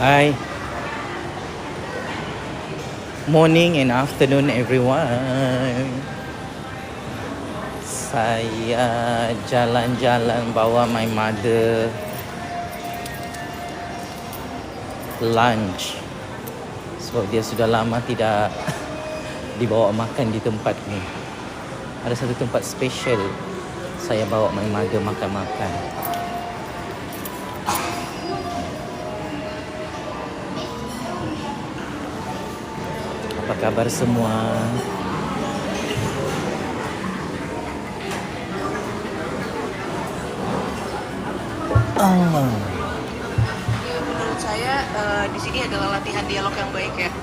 Hi, morning and afternoon everyone. Saya jalan-jalan bawa my mother lunch. Sebab dia sudah lama tidak dibawa makan di tempat ni. Ada satu tempat special saya bawa my mother makan-makan. Apa khabar semua? Ya, menurut saya di sini adalah latihan dialog yang baik ya.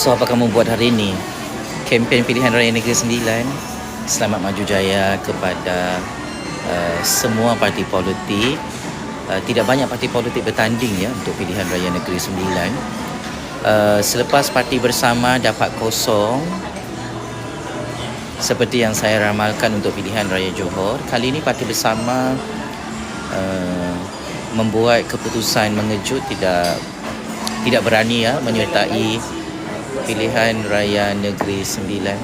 So, apa kamu buat hari ini? Kempen pilihan raya Negeri Sembilan. Selamat maju jaya kepada semua parti politik. Tidak banyak parti politik bertanding ya untuk pilihan raya Negeri Sembilan. Selepas Parti Bersama dapat kosong, seperti yang saya ramalkan untuk pilihan raya Johor, kali ini Parti Bersama membuat keputusan mengejut, tidak berani ya menyertai pilihan raya Negeri Sembilan.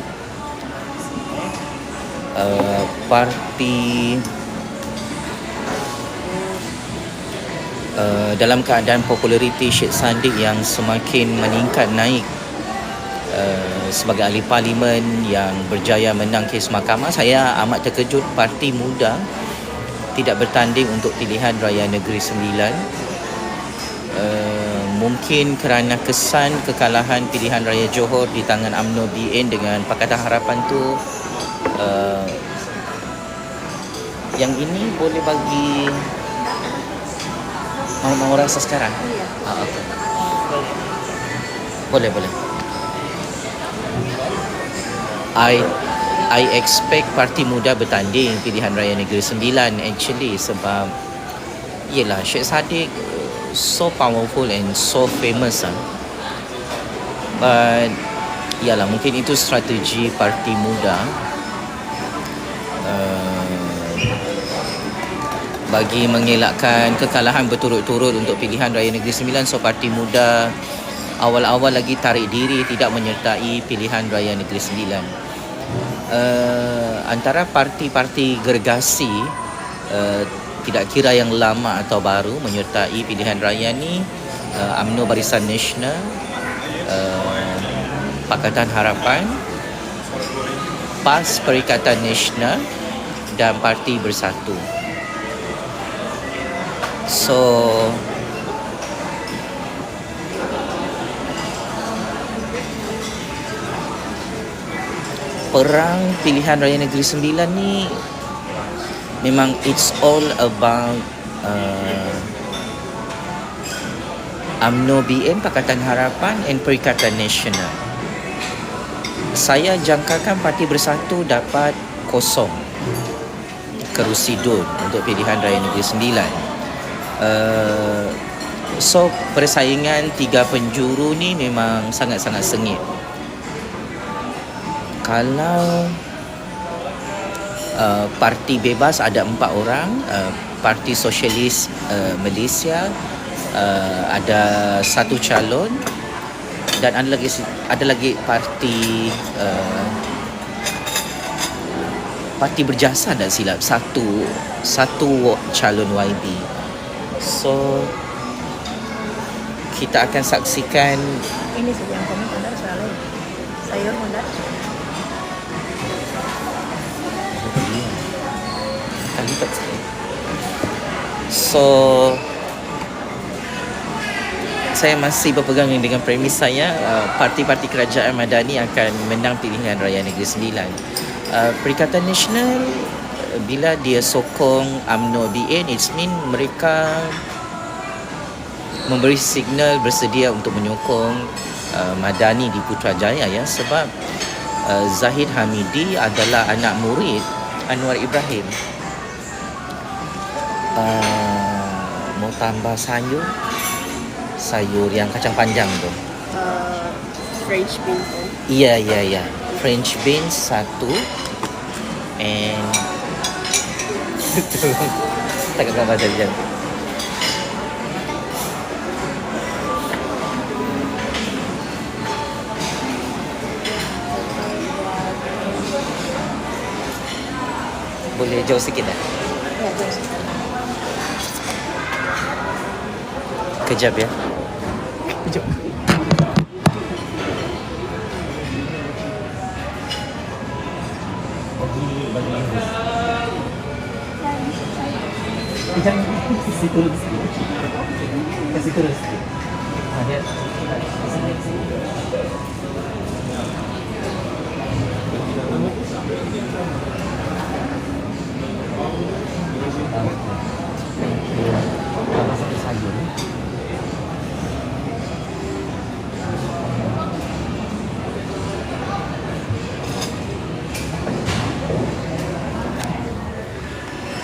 Parti dalam keadaan populariti Syed Saddiq yang semakin meningkat naik sebagai ahli parlimen yang berjaya menang kes mahkamah, saya amat terkejut Parti Muda tidak bertanding untuk pilihan raya Negeri Sembilan. Mungkin kerana kesan kekalahan pilihan raya Johor di tangan UMNO BN dengan Pakatan Harapan tu, yang ini boleh bagi mau rasa sekarang? Okay. Boleh. I expect Parti Muda bertanding pilihan raya Negeri Sembilan actually, sebab yelah Syed Saddiq so powerful and so famous but yalah, mungkin itu strategi Parti Muda bagi mengelakkan kekalahan berturut-turut untuk pilihan raya Negeri Sembilan. So Parti Muda awal-awal lagi tarik diri, tidak menyertai pilihan raya Negeri Sembilan. Antara parti-parti gergasi, tidak kira yang lama atau baru, menyertai pilihan raya ni, UMNO Barisan Nasional, Pakatan Harapan, PAS Perikatan Nasional dan Parti Bersatu. So perang pilihan raya Negeri Sembilan ni memang it's all about UMNO BN, Pakatan Harapan and Perikatan Nasional. Saya jangkakan Parti Bersatu dapat kosong kerusi DUN untuk pilihan raya Negeri Sembilan. So persaingan tiga penjuru ni memang sangat-sangat sengit. Kalau Parti Bebas ada 4 orang, Parti Sosialis Malaysia ada 1 calon, dan ada lagi Parti Berjasa tak silap, satu calon YB. So kita akan saksikan Ini sebelum kamu mondar soalnya sayur mondar. lipat saya. So saya masih berpegang dengan premis saya, parti-parti kerajaan Madani akan menang pilihan raya Negeri Sembilan. Perikatan Nasional, bila dia sokong UMNO BN, it mean mereka memberi signal bersedia untuk menyokong Madani di Putrajaya, ya, sebab Zahid Hamidi adalah anak murid Anwar Ibrahim. Mau tambah sayur yang kacang panjang tu. French bean. Ya. French beans satu, and takkan gambar macam tu. Boleh jauh sikit tak? Ya, terus. Kejap ya. Kejap. Jangan kasih turun sikit. Kasih turun sikit. Ada. Tambah satu sayur.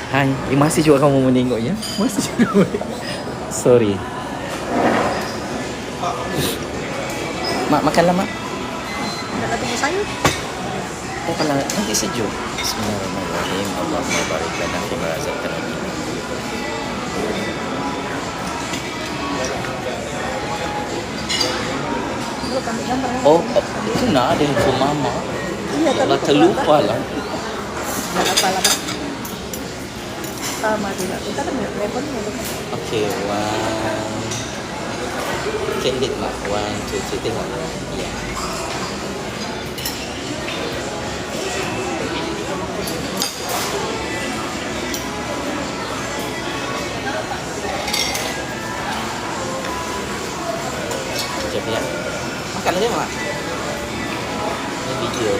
Hai, masih juga kamu menengoknya? Masih juga. Sorry. Mak, makanlah, Mak. Nak tunggu sayur? Oh, kalau nanti sejuk. Bismillahirrahmanirrahim. Allahumma barik lana fi ma razaqtana. Belum ambil gambar. Oh, kena ada handphone Mama. Iya, Allah, terlupa lah. Tak apalah, Pak. Sama juga. Kita kan ada teleponnya. Okay, one. Candid, Mak. 1, 2, 3, tengok. Ya. Sekejap ya. Makan aja, Mak. Ini video.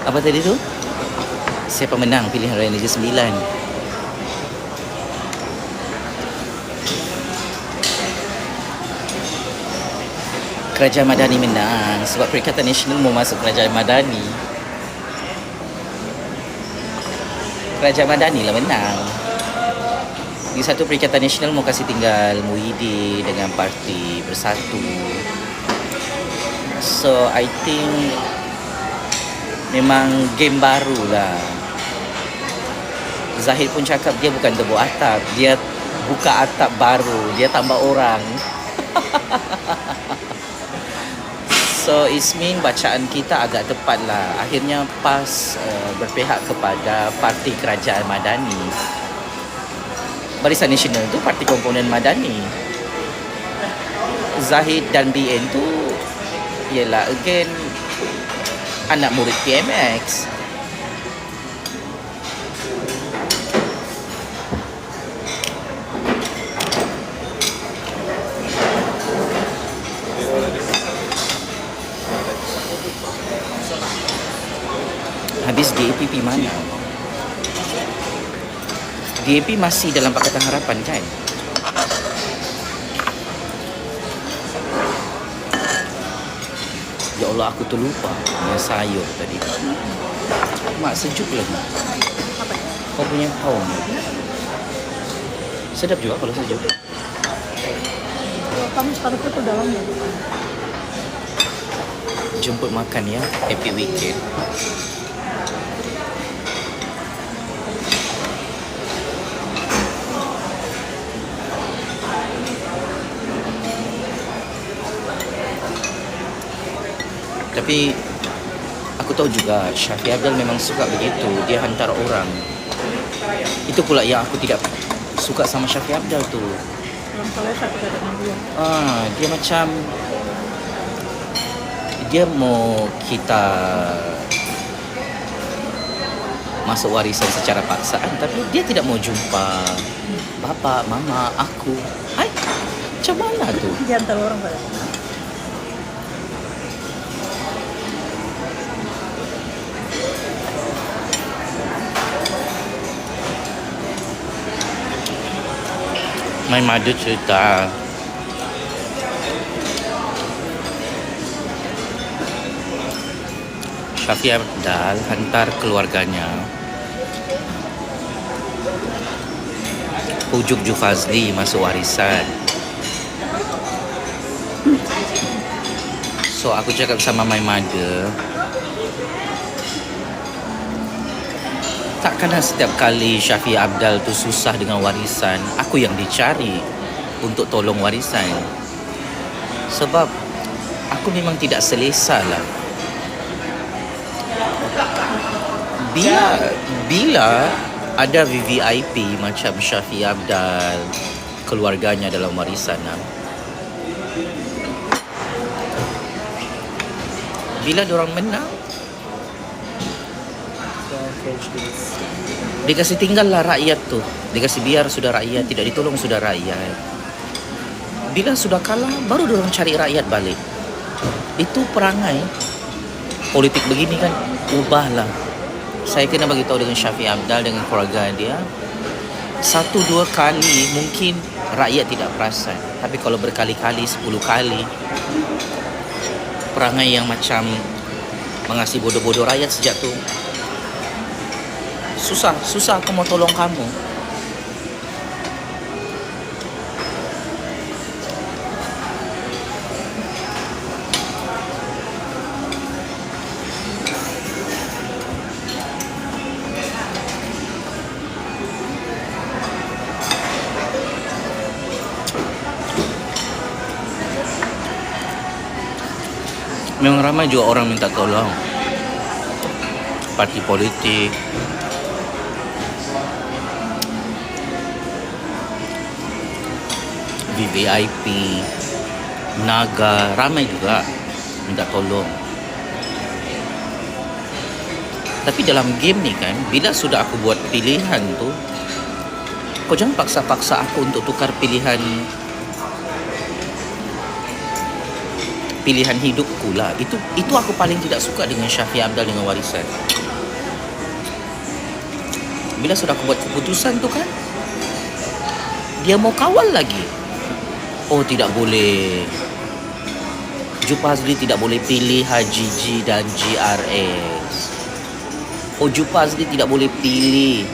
Apa tadi tu? Siapa menang pilihan raya Negeri Sembilan? Kerajaan Madani menang sebab Perikatan Nasional mau masuk Kerajaan Madani. Kerajaan Madani lah menang. Di satu Perikatan Nasional mau kasih tinggal Muhyiddin dengan Parti Bersatu. So I think memang game baru lah. Zahid pun cakap dia bukan tebuk atap, dia buka atap baru, dia tambah orang. So Ismin, bacaan kita agak tepat lah. Akhirnya PAS berpihak kepada Parti Kerajaan Madani. Barisan Nasional tu parti komponen Madani. Zahid dan BN tu ialah again anak murid PMX. Habis DAP mana? DAP masih dalam Pakatan Harapan kan? Ya Allah, aku terlupa yang sayur tadi. Mak, sejuk lagi. Apa? Kau punya kaum. Sedap juga kalau sejuk. Kalau kamu sekarang itu dalamnya. Jemput makan ya. Happy weekend. Tapi aku tahu juga Syafiq Abdal memang suka begitu. Dia hantar orang. Itu pula yang aku tidak suka sama Syafiq Abdal tu. Orang tahu satu kata dengan dia. Dia macam dia mau kita masuk warisan secara paksaan, tapi dia tidak mau jumpa bapa, mama, aku. Hai, macam mana tu? Dia antar orang pada. My mother cerita Syafiq Abdal hantar keluarganya pujuk Jufazli masuk warisan. So aku cakap sama my mother, takkanlah setiap kali Syafiq Abdal tu susah dengan warisan, aku yang dicari untuk tolong warisan. Sebab aku memang tidak selesa lah. Bila ada VVIP macam Syafiq Abdal, keluarganya dalam warisan, bila diorang menang, dikasih tinggallah rakyat tu. Dikasih biar sudah rakyat, tidak ditolong sudah rakyat. Bila sudah kalah, baru diorang cari rakyat balik. Itu perangai politik begini kan, ubahlah. Saya kena bagi tahu dengan Syafiq Abdal, dengan keluarga dia. 1-2 kali mungkin rakyat tidak perasan, tapi kalau berkali-kali, 10 kali, perangai yang macam mengasih bodoh-bodoh rakyat sejak tu, susah aku mau tolong kamu. Memang ramai juga orang minta tolong, parti politik, VVIP, Naga, ramai juga minta tolong. Tapi dalam game ni kan, bila sudah aku buat pilihan tu, kau jangan paksa-paksa aku untuk tukar pilihan hidupku lah. Itu aku paling tidak suka dengan Syafiq Abdal dengan warisan. Bila sudah aku buat keputusan tu kan, dia mau kawal lagi. Oh, tidak boleh. Jufazli tidak boleh pilih Haji G dan GRS. Oh, Jufazli tidak boleh pilih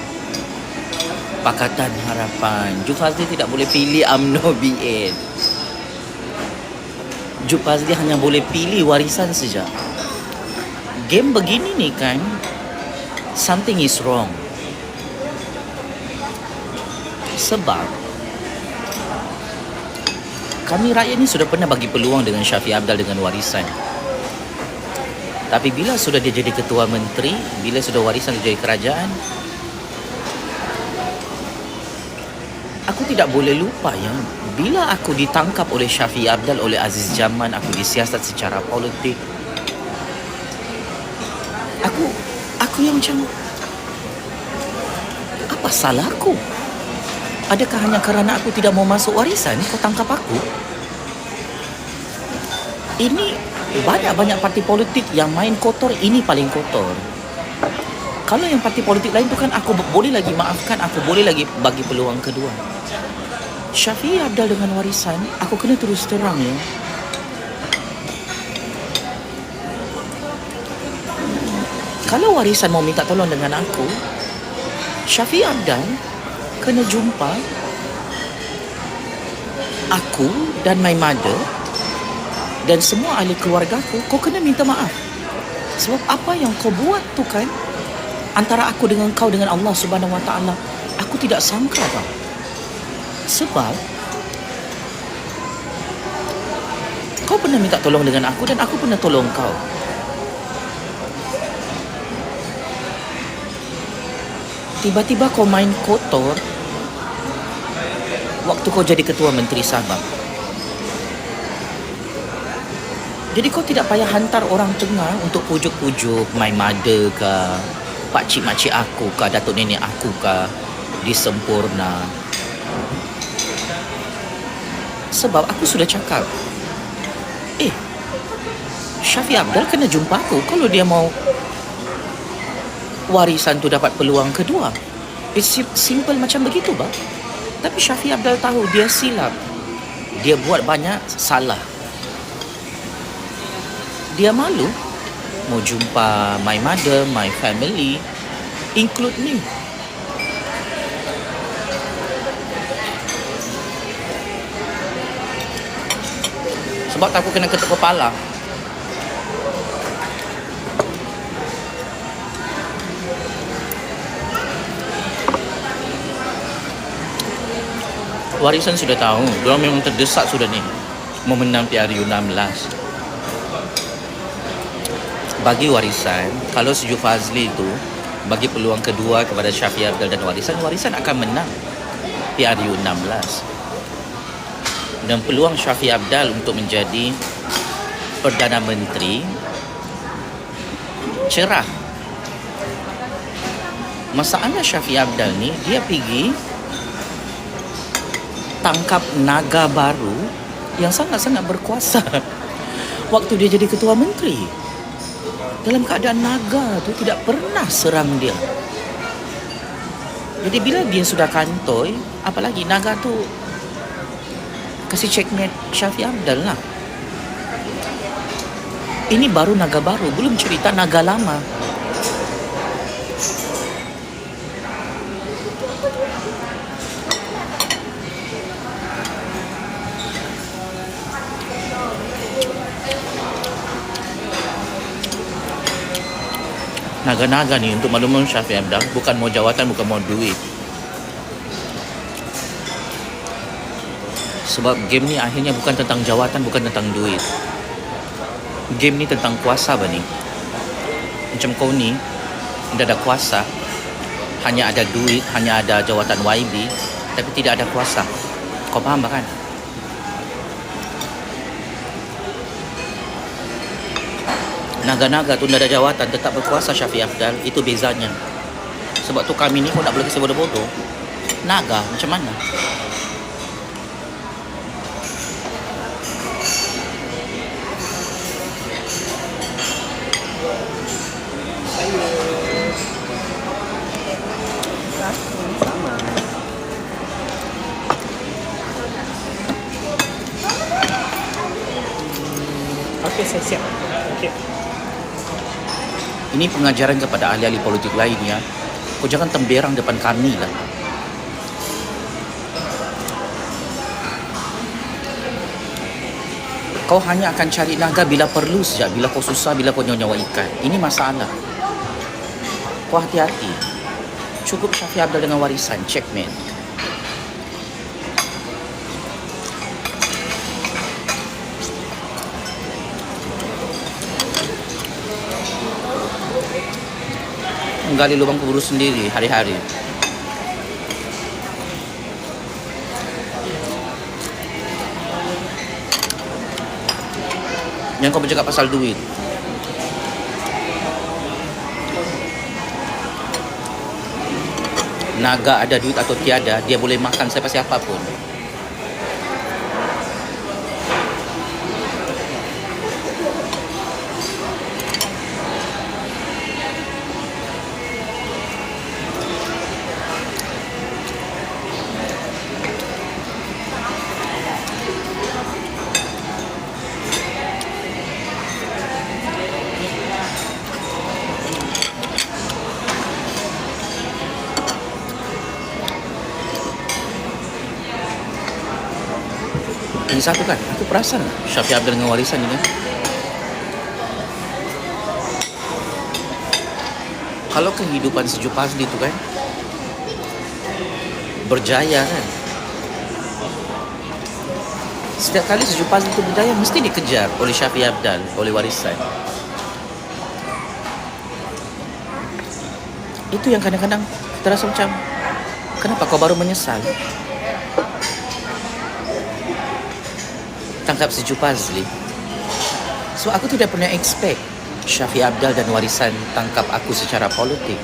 Pakatan Harapan. Jufazli tidak boleh pilih UMNO BN. Jufazli hanya boleh pilih warisan saja. Game begini ni kan, something is wrong. Sebab kami rakyat ni sudah pernah bagi peluang dengan Syafiq Abdal dengan warisan. Tapi bila sudah dia jadi ketua menteri, bila sudah warisan dia jadi kerajaan, aku tidak boleh lupa yang bila aku ditangkap oleh Syafiq Abdal, oleh Aziz Jaman, aku disiasat secara politik. Aku yang macam, apa salahku? Adakah hanya kerana aku tidak mau masuk warisan kau tangkap aku? Ini banyak parti politik yang main kotor, ini paling kotor. Kalau yang parti politik lain tu kan aku boleh lagi maafkan, aku boleh lagi bagi peluang kedua. Syafiq Abdal dengan warisan, aku kena terus terang ya. Kalau warisan mau minta tolong dengan aku, Syafiq Abdal kena jumpa aku dan my mother dan semua ahli keluarga aku. Kau kena minta maaf. Sebab apa yang kau buat tu kan, antara aku dengan kau, dengan Allah Subhanahu Wa Taala, aku tidak sangka tau. Sebab kau pernah minta tolong dengan aku dan aku pernah tolong kau. Tiba-tiba kau main kotor waktu kau jadi ketua Menteri Sabah. Jadi kau tidak payah hantar orang tengah untuk pujuk-pujuk my mother ke, pakcik-makcik aku ke, datuk nenek aku ke di Sempurna. Sebab aku sudah cakap, Shafie Apdal kena jumpa aku kalau dia mau warisan tu dapat peluang kedua. It's simple macam begitu, bah. Tapi Shafie Apdal tahu dia silap. Dia buat banyak salah. Dia malu mau jumpa my mother, my family, include me. Sebab aku kena ketuk kepala. Warisan sudah tahu, diorang memang terdesak sudah ni memenang PRU 16. Bagi warisan, kalau Sejuk Fazli itu bagi peluang kedua kepada Shafie Apdal dan warisan akan menang PRU 16. Dan peluang Shafie Apdal untuk menjadi Perdana Menteri cerah. Masalah Shafie Apdal ni, dia pergi tangkap naga baru yang sangat-sangat berkuasa waktu dia jadi ketua menteri. Dalam keadaan naga tu tidak pernah serang dia. Jadi bila dia sudah kantoi, apalagi naga tu kasih checkmate Shafie Apdal lah. Ini baru naga baru, belum cerita naga lama. Naga-naga ni untuk makluman Shafie Apdal bukan mau jawatan, bukan mau duit. Sebab game ni akhirnya bukan tentang jawatan, bukan tentang duit. Game ni tentang kuasa, bani. Macam kau ni, dah ada kuasa, hanya ada duit, hanya ada jawatan YB, tapi tidak ada kuasa. Kau faham kan? Naga-naga tu dah ada jawatan, tetap berkuasa Shafie Apdal. Itu bezanya. Sebab tu kami ni pun tak boleh kasi bodoh-bodoh. Naga macam mana? Okey, saya siap. Okey. Ini pengajaran kepada ahli-ahli politik lainnya. Kau jangan temberang depan kami lah. Kau hanya akan cari naga bila perlu saja, bila kau susah, bila kau nyawa ikan. Ini masalah. Kau hati-hati. Cukup Shafie Apdal dengan warisan, checkmate. Menggali lubang kubur sendiri hari-hari. Yang kau bercakap pasal duit. Naga ada duit atau tiada, dia boleh makan siapa pun. Ini satu kan, aku perasan Shafie Apdal dengan warisan ni kan. Kalau kehidupan Sejuk Fazli tu kan berjaya kan, setiap kali Sejuk Fazli tu berjaya mesti dikejar oleh Shafie Apdal, oleh warisan. Itu yang kadang-kadang terasa macam, kenapa kau baru menyesal? Tangkap si Jufazli. So aku tidak pernah expect Shafi Abdal dan Warisan tangkap aku secara politik.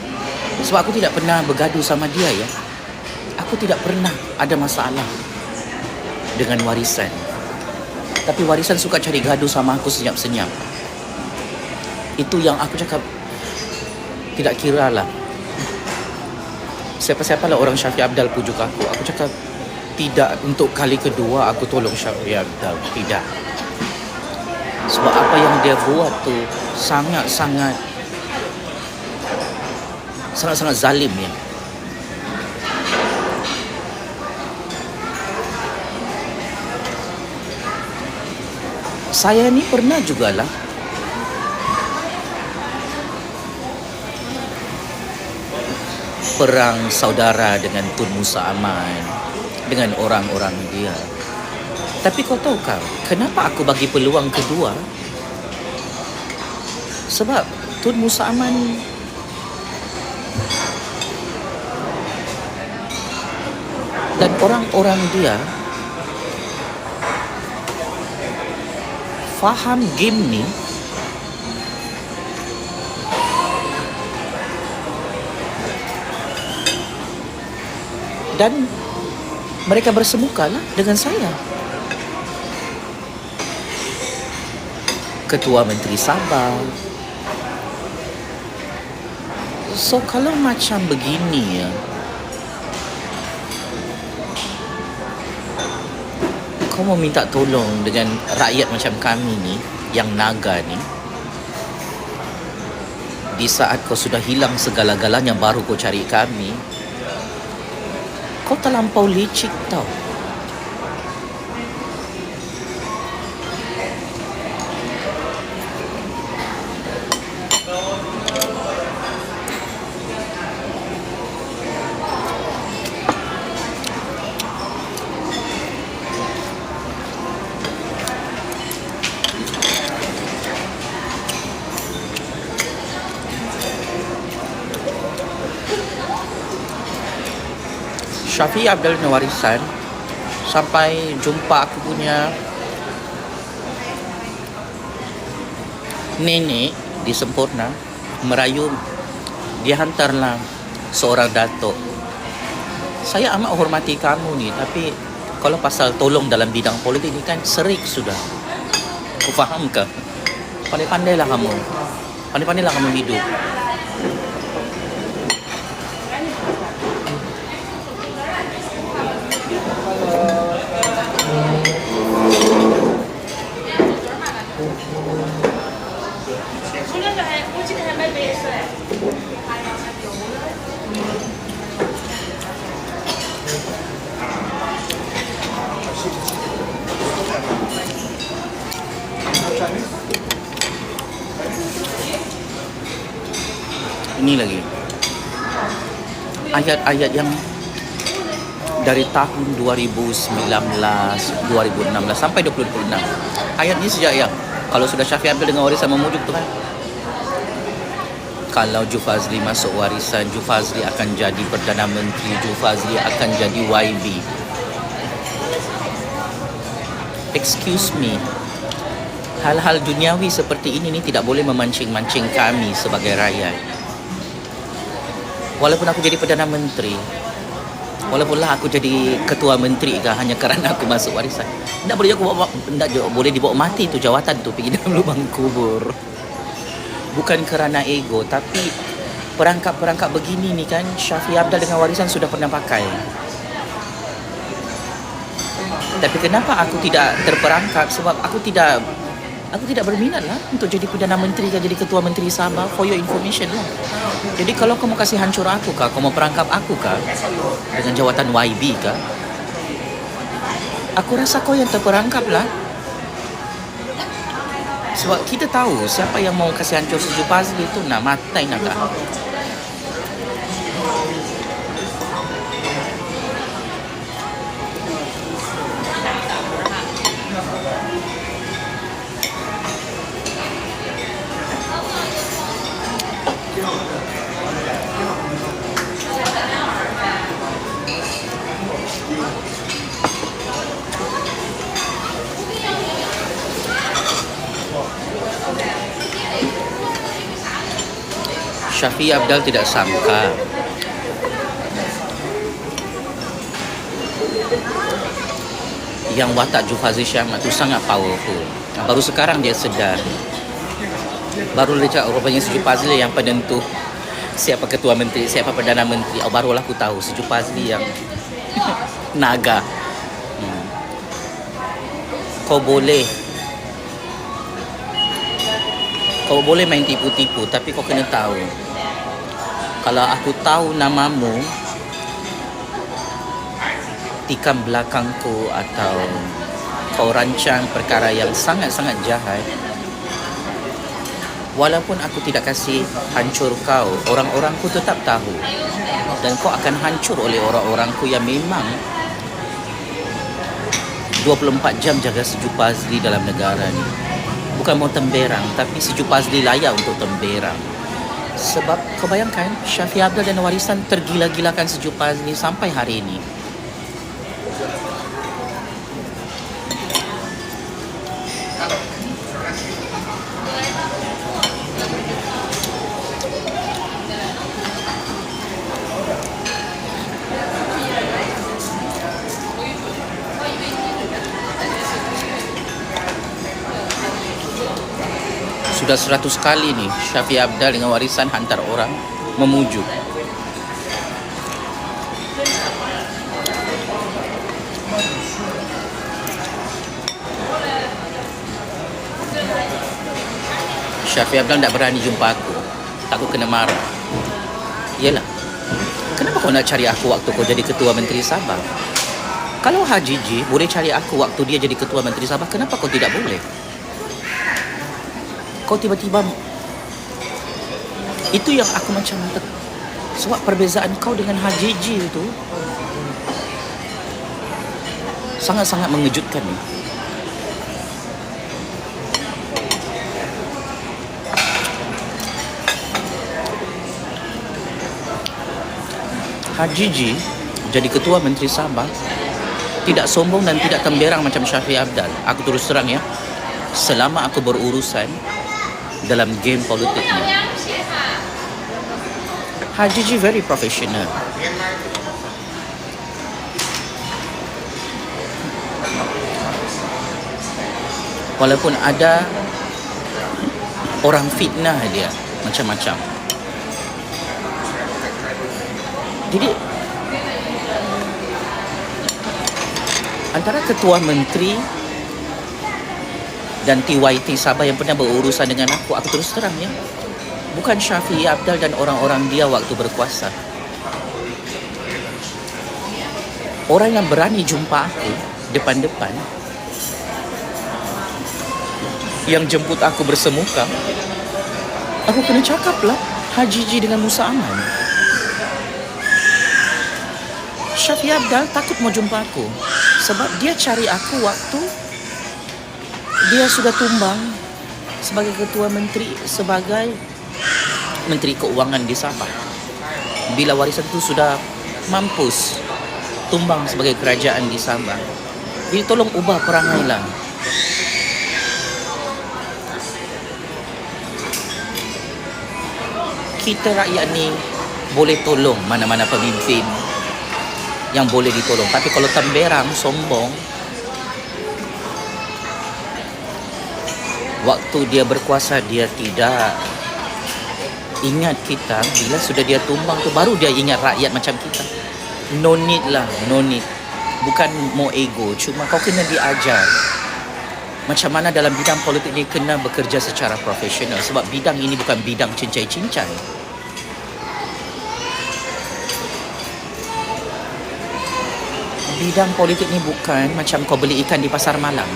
Sebab aku tidak pernah bergaduh sama dia ya. Aku tidak pernah ada masalah dengan Warisan. Tapi Warisan suka cari gaduh sama aku senyap-senyap. Itu yang aku cakap, tidak kira lah siapa-siapa lah orang Shafi Abdal pujuk aku. Aku cakap, tidak untuk kali kedua aku tolong Shafi Abdal. Tidak. Sebab apa yang dia buat tu sangat-sangat zalim ya. Saya ni pernah jugalah perang saudara dengan Tun Musa Aman, dengan orang-orang dia. Tapi kau tahu kan, kenapa aku bagi peluang kedua? Sebab Tun Musa Aman dan orang-orang dia faham game ni dan mereka bersemuka lah dengan saya. Ketua Menteri Sabah. So kalau macam begini ya, kau mau minta tolong dengan rakyat macam kami ni, yang naga ni, di saat kau sudah hilang segala-galanya baru kau cari kami, kau terlampau licik tau. Shafi Abdal dan Warisan sampai jumpa aku punya nenek di Sempurna merayu, dia hantarlah seorang datuk. Saya amat hormati kamu ni, tapi kalau pasal tolong dalam bidang politik ni kan serik sudah. Kau faham ke? Pandai-pandailah kamu. Pandai-pandailah kamu hidup. Ini lagi ayat-ayat yang dari tahun 2019, 2016 sampai 2026. Ayat ni sejak yang kalau sudah Shafi Abdal dengan Warisan memujuk tu kan, kalau Jufazli masuk Warisan, Jufazli akan jadi Perdana Menteri, Jufazli akan jadi YB. Excuse me, hal-hal duniawi seperti ini tidak boleh memancing-mancing kami sebagai rakyat. Walaupun aku jadi Perdana Menteri, walaupunlah aku jadi Ketua Menteri ke, hanya kerana aku masuk Warisan, tidak boleh dibawa mati tu jawatan tu pergi dalam lubang kubur. Bukan kerana ego, tapi perangkap-perangkap begini ni kan Shafi Abdal dengan Warisan sudah pernah pakai. Tapi kenapa aku tidak terperangkap? Sebab aku tidak berminat lah untuk jadi Perdana Menteri ke, jadi Ketua Menteri Sabah. For your information lah. Jadi kalau kau mau kasih hancur aku kah, kau mau perangkap aku kah dengan jawatan YB kah, aku rasa kau yang terperangkap lah. Sebab kita tahu siapa yang mau kasih hancur si Jufazli itu nak matai nak kah. Syafiee Apdal tidak sangka yang watak Zulkifli Syahmat itu sangat powerful. Baru sekarang dia sedar. Baru dia cakap rupanya Sejuk Fazli yang penentu siapa ketua menteri, siapa perdana menteri. Barulah aku tahu Sejuk Fazli yang naga. Kau boleh main tipu-tipu, tapi kau kena tahu, kalau aku tahu namamu, tikam belakangku atau kau rancang perkara yang sangat-sangat jahat, walaupun aku tidak kasih hancur kau, orang-orangku tetap tahu. Dan kau akan hancur oleh orang-orangku yang memang 24 jam jaga Sejuk Fazli dalam negara ni. Bukan mau temberang, tapi Sejuk Fazli layak untuk temberang. Sebab kau bayangkan, Syafiee Apdal dan warisan tergila-gilakan Sejuk Fazli sampai hari ini. Sudah 100 kali nih Syafiee Apdal dengan warisan hantar orang memujuk. Syafiee Apdal tak berani jumpa aku. Takut kena marah. Yelah, kenapa kau nak cari aku waktu kau jadi Ketua Menteri Sabah? Kalau Haji G boleh cari aku waktu dia jadi Ketua Menteri Sabah, kenapa kau tidak boleh? Kau tiba-tiba, itu yang aku macam sebab perbezaan kau dengan Haji G itu sangat-sangat mengejutkan ni. Haji G jadi Ketua Menteri Sabah tidak sombong dan tidak temberang macam Syafiee Apdal. Aku terus terang ya, selama aku berurusan dalam game politik ni, Haji G very professional. Walaupun ada orang fitnah dia macam-macam. Jadi antara Ketua Menteri dan TYT Sabah yang pernah berurusan dengan aku terus terang ya, bukan Syafiee Apdal dan orang-orang dia waktu berkuasa. Orang yang berani jumpa aku depan-depan, yang jemput aku bersemuka, aku kena cakap lah, Haji G dengan Musa Aman. Syafiee Apdal takut mau jumpa aku sebab dia cari aku waktu dia sudah tumbang sebagai Ketua Menteri, sebagai Menteri Keuangan di Sabah. Bila warisan itu sudah mampus, tumbang sebagai kerajaan di Sabah. Jadi tolong ubah perangai lah. Kita rakyat ni boleh tolong mana-mana pemimpin yang boleh ditolong. Tapi kalau temberang, sombong, waktu dia berkuasa dia tidak ingat kita. Bila sudah dia tumbang tu baru dia ingat rakyat macam kita. No need lah, no need. Bukan mau ego, cuma kau kena diajar macam mana dalam bidang politik ni kena bekerja secara profesional. Sebab bidang ini bukan bidang cincai-cincai. Bidang politik ni bukan macam kau beli ikan di pasar malam.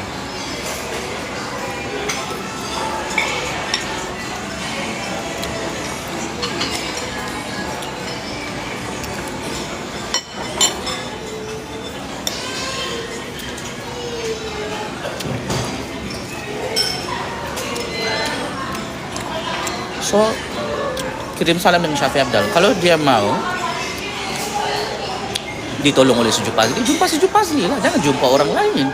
So, kirim salam dengan Syafiee Apdal. Kalau dia mau ditolong oleh Sejuk Fazli, jumpa Sejuk Fazli lah. Jangan jumpa orang lain.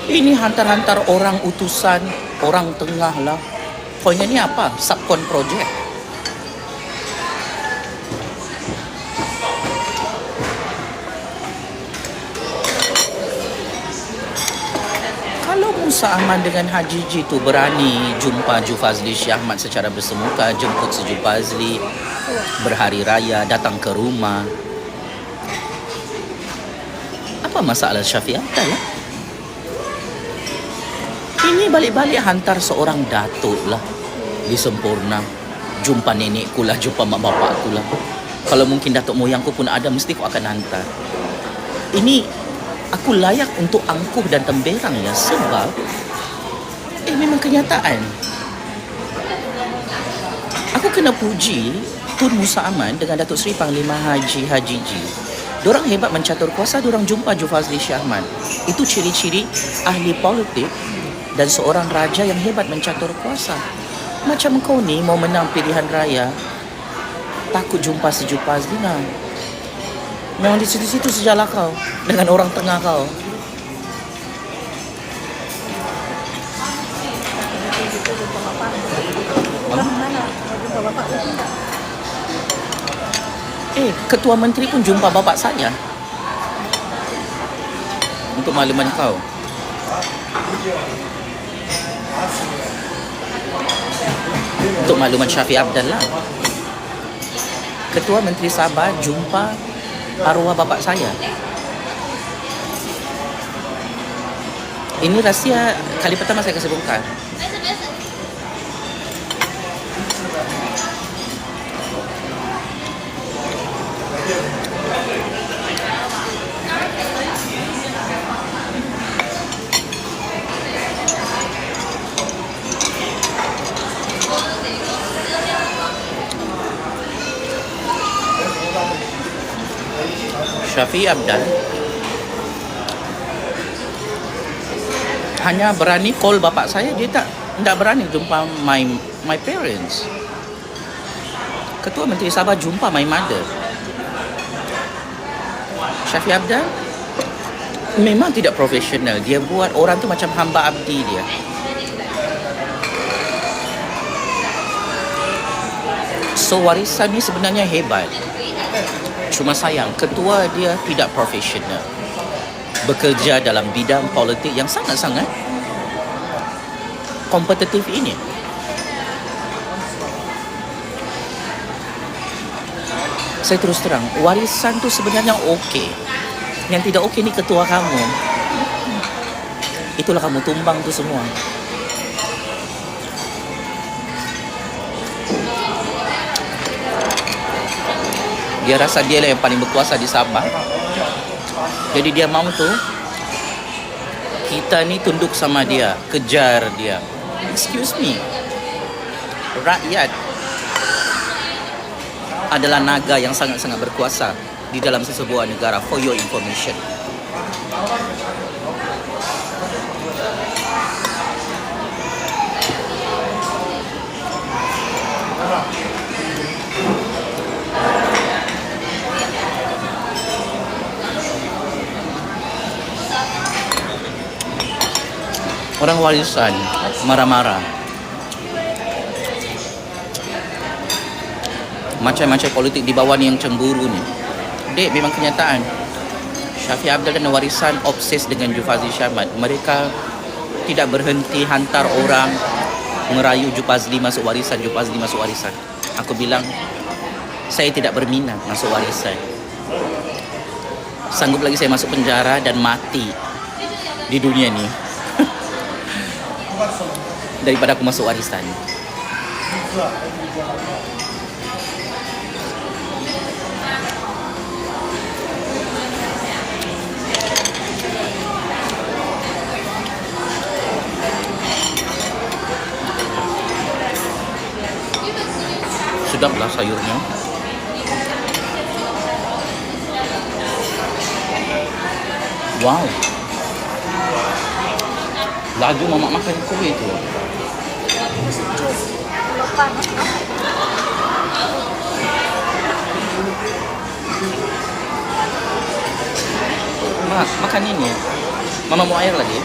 Ini hantar-hantar orang utusan, orang tengah lah. Poinnya ni apa? Subkon project. Kalau Musa Ahmad dengan Haji Ji tu berani jumpa Ju Fazli Syah Ahmad secara bersemuka, jemput si Ju Fazli berhari raya, datang ke rumah, apa masalah Syafiq Abdal lah? Ini balik-balik hantar seorang datuk lah di Sempurna, jumpa nenekku lah, jumpa mak bapakku lah. Kalau mungkin datuk moyangku pun ada, mesti aku akan hantar. Ini aku layak untuk angkuh dan temberang ya, sebab memang kenyataan. Aku kena puji Tun Musa Aman dengan Datuk Seri Panglima Haji Ji. Diorang hebat mencatur kuasa, diorang jumpa Ju Fazli Syah Ahmad. Itu ciri-ciri ahli politik dan seorang raja yang hebat mencatur kuasa. Macam kau ni mau menang pilihan raya, takut jumpa si Ju Fazli lah. Memang di situ-situ sejalah kau dengan orang tengah kau. Ketua Menteri pun jumpa bapak saya. Untuk makluman kau. Untuk makluman Syafiq Abdal lah. Ketua Menteri Sabah jumpa arwah bapak saya. Ini rahsia kali pertama saya kasih bongkar. Syafiq Abdal hanya berani call bapak saya, dia tak berani jumpa my parents. Ketua Menteri Sabah jumpa my mother. Syafiq Abdal memang tidak profesional. Dia buat orang tu macam hamba abdi dia. So warisan ni sebenarnya hebat. Cuma sayang, ketua dia tidak profesional. Bekerja dalam bidang politik yang sangat-sangat kompetitif ini. Saya terus terang, warisan tu sebenarnya okey. Yang tidak okey ni ketua kamu. Itulah kamu tumbang tu semua. Dia rasa dia lah yang paling berkuasa di Sabah. Jadi dia mahu tu kita ni tunduk sama dia, kejar dia. Excuse me. Rakyat adalah naga yang sangat-sangat berkuasa di dalam sesebuah negara, for your information. Orang warisan marah-marah. Macam-macam politik di bawah ni yang cemburu ni. Dek, memang kenyataan. Syafiq Abdal dan warisan obses dengan Ju Fazli Syah Ahmad. Mereka tidak berhenti hantar orang merayu Ju Fazli masuk warisan, Ju Fazli masuk warisan. Aku bilang, saya tidak berminat masuk warisan. Sanggup lagi saya masuk penjara dan mati di dunia ni daripada aku masuk warisan. Sedaplah sayurnya. Wow. Laju mamak makan kuih tu. Mak, makan ini. Mama mau air lagi?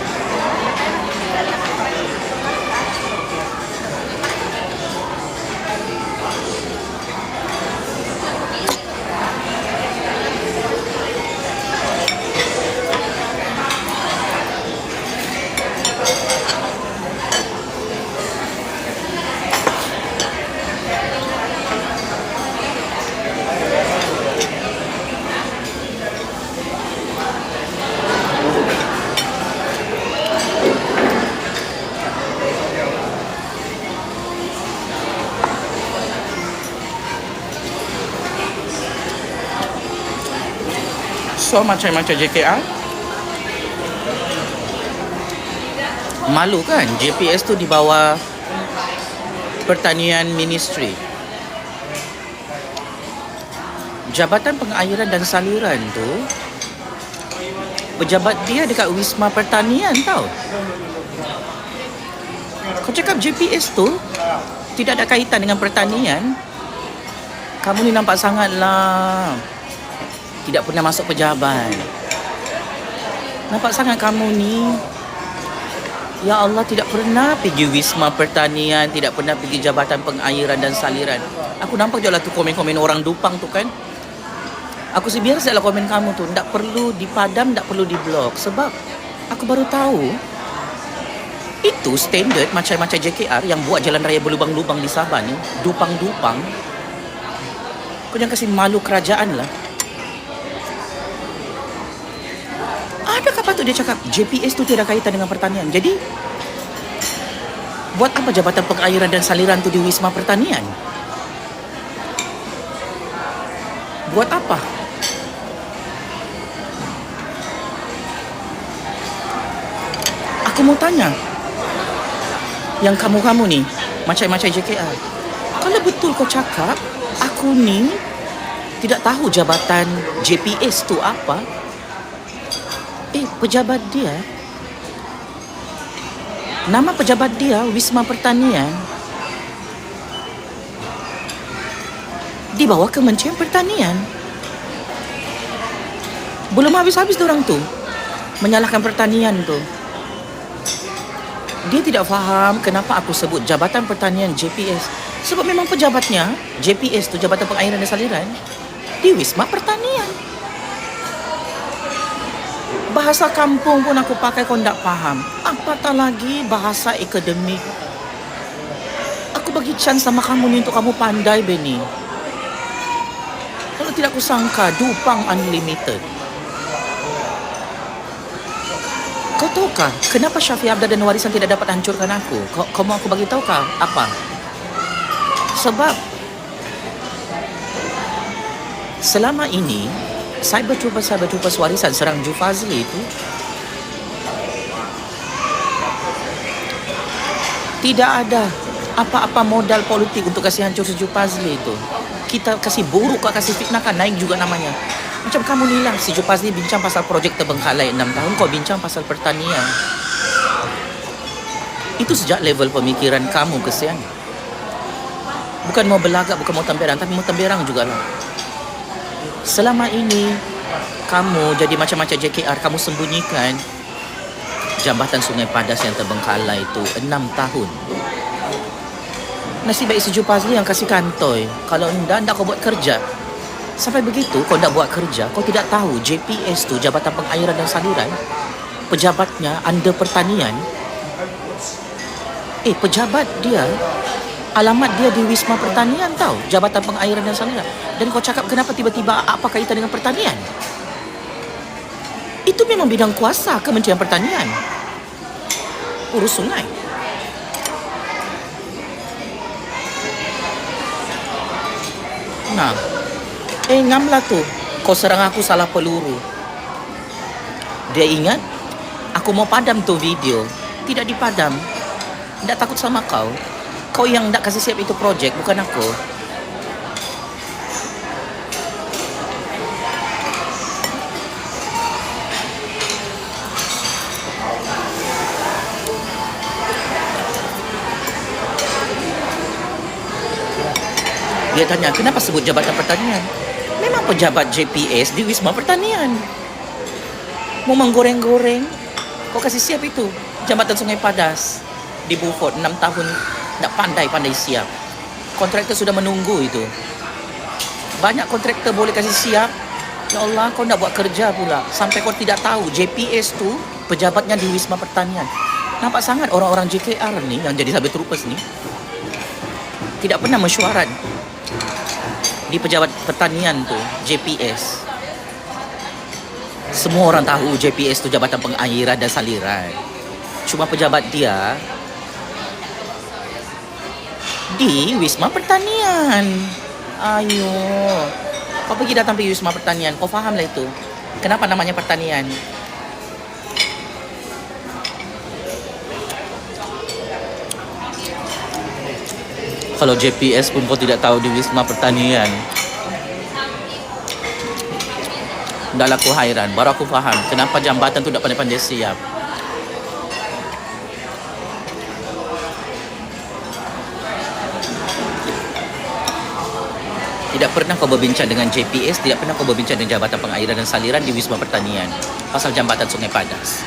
So macam-macam JKR. Malu kan, JPS tu di bawah Pertanian Ministry. Jabatan Pengairan dan Saliran tu, pejabat dia dekat Wisma Pertanian tau. Kau cakap JPS tu tidak ada kaitan dengan pertanian, kamu ni nampak sangatlah tidak pernah masuk pejabat. Nampak sangat kamu ni, ya Allah, tidak pernah pergi Wisma Pertanian, tidak pernah pergi Jabatan Pengairan dan Saliran. Aku nampak je lah tu komen-komen orang Dupang tu kan. Aku sebiar sajalah komen kamu tu. Tak perlu dipadam, tak perlu diblok. Sebab aku baru tahu itu standard macam-macam JKR yang buat jalan raya berlubang-lubang di Sabah ni. Dupang-dupang. Kau jangan kasih malu kerajaan lah. Adakah patut dia cakap JPS tu tiada kaitan dengan pertanian? Jadi buat apa Jabatan Pengairan dan Saliran tu di Wisma Pertanian? Buat apa? Aku mau tanya, yang kamu-kamu ni macam-macam JKR, kalau betul kau cakap aku ni tidak tahu jabatan JPS tu apa, pejabat dia, nama pejabat dia Wisma Pertanian, di bawah Kementerian Pertanian. Belum habis-habis orang tu menyalahkan pertanian tu. Dia tidak faham kenapa aku sebut Jabatan Pertanian JPS. Sebab memang pejabatnya JPS tu, Jabatan Pengairan dan Saliran, di Wisma Pertanian. Bahasa kampung pun aku pakai kau tak faham. Apatah lagi bahasa akademik. Aku bagi chance sama kamu ni untuk kamu pandai, Benny. Kalau tidak aku sangka Dupang Unlimited. Kau tahukah kenapa Syafiq Abdul dan Warisan tidak dapat hancurkan aku? Kau mau aku bagi tahukah apa? Sebab selama ini cyber troopers Warisan serang Ju Fazli itu tidak ada apa-apa modal politik untuk kasih hancur si Ju Fazli itu. Kita kasih buruk, kasih fitnahkan, naik juga namanya. Macam kamu ni lah, si Ju Fazli bincang pasal projek terbengkalai 6 tahun, kau bincang pasal pertanian. Itu sejak level pemikiran kamu, kesian. Bukan mau belagak, bukan mau temberang, tapi mau temberang jugalah. Selama ini kamu jadi macam-macam JKR, kamu sembunyikan jambatan Sungai Padas yang terbengkalai itu 6 tahun. Nasib baik si Ju Fazli yang kasih kantoi. Kalau tidak kau buat kerja. Sampai begitu kau tak buat kerja, kau tidak tahu JPS tu, Jabatan Pengairan dan Saliran, pejabatnya under pertanian. Pejabat dia, alamat dia di Wisma Pertanian tau, Jabatan Pengairan dan Saliran. Dan kau cakap kenapa tiba-tiba apa kaitan dengan pertanian? Itu memang bidang kuasa Kementerian Pertanian. Urus sungai. Nah, ngamlah tu, kau serang aku salah peluru. Dia ingat aku mau padam tu video. Tidak dipadam. Tak takut sama kau. Kau yang tak kasih siap itu projek, bukan aku. Dia tanya, kenapa sebut Jabatan Pertanian? Memang pejabat JPS di Wisma Pertanian. Mau menggoreng-goreng, kau kasih siap itu Jambatan Sungai Padas di Beaufort 6 tahun. Tak pandai-pandai siap. Kontraktor sudah menunggu itu. Banyak kontraktor boleh kasih siap. Ya Allah, kau nak buat kerja pula. Sampai kau tidak tahu JPS tu pejabatnya di Wisma Pertanian. Nampak sangat orang-orang JKR ni yang jadi cyber troopers ni tidak pernah mesyuarat di pejabat pertanian tu, JPS. Semua orang tahu JPS tu Jabatan Pengairan dan Saliran. Cuma pejabat dia di Wisma Pertanian. Ayo, kau pergi datang pergi Wisma Pertanian, kau fahamlah itu. Kenapa namanya pertanian? Kalau JPS pun kau tidak tahu di Wisma Pertanian. Dahlah aku hairan. Baru aku faham kenapa jambatan tu tak pandai-pandai siap. Tidak pernah kau berbincang dengan JPS, tidak pernah kau berbincang dengan Jabatan Pengairan dan Saliran di Wisma Pertanian pasal jambatan Sungai Padas.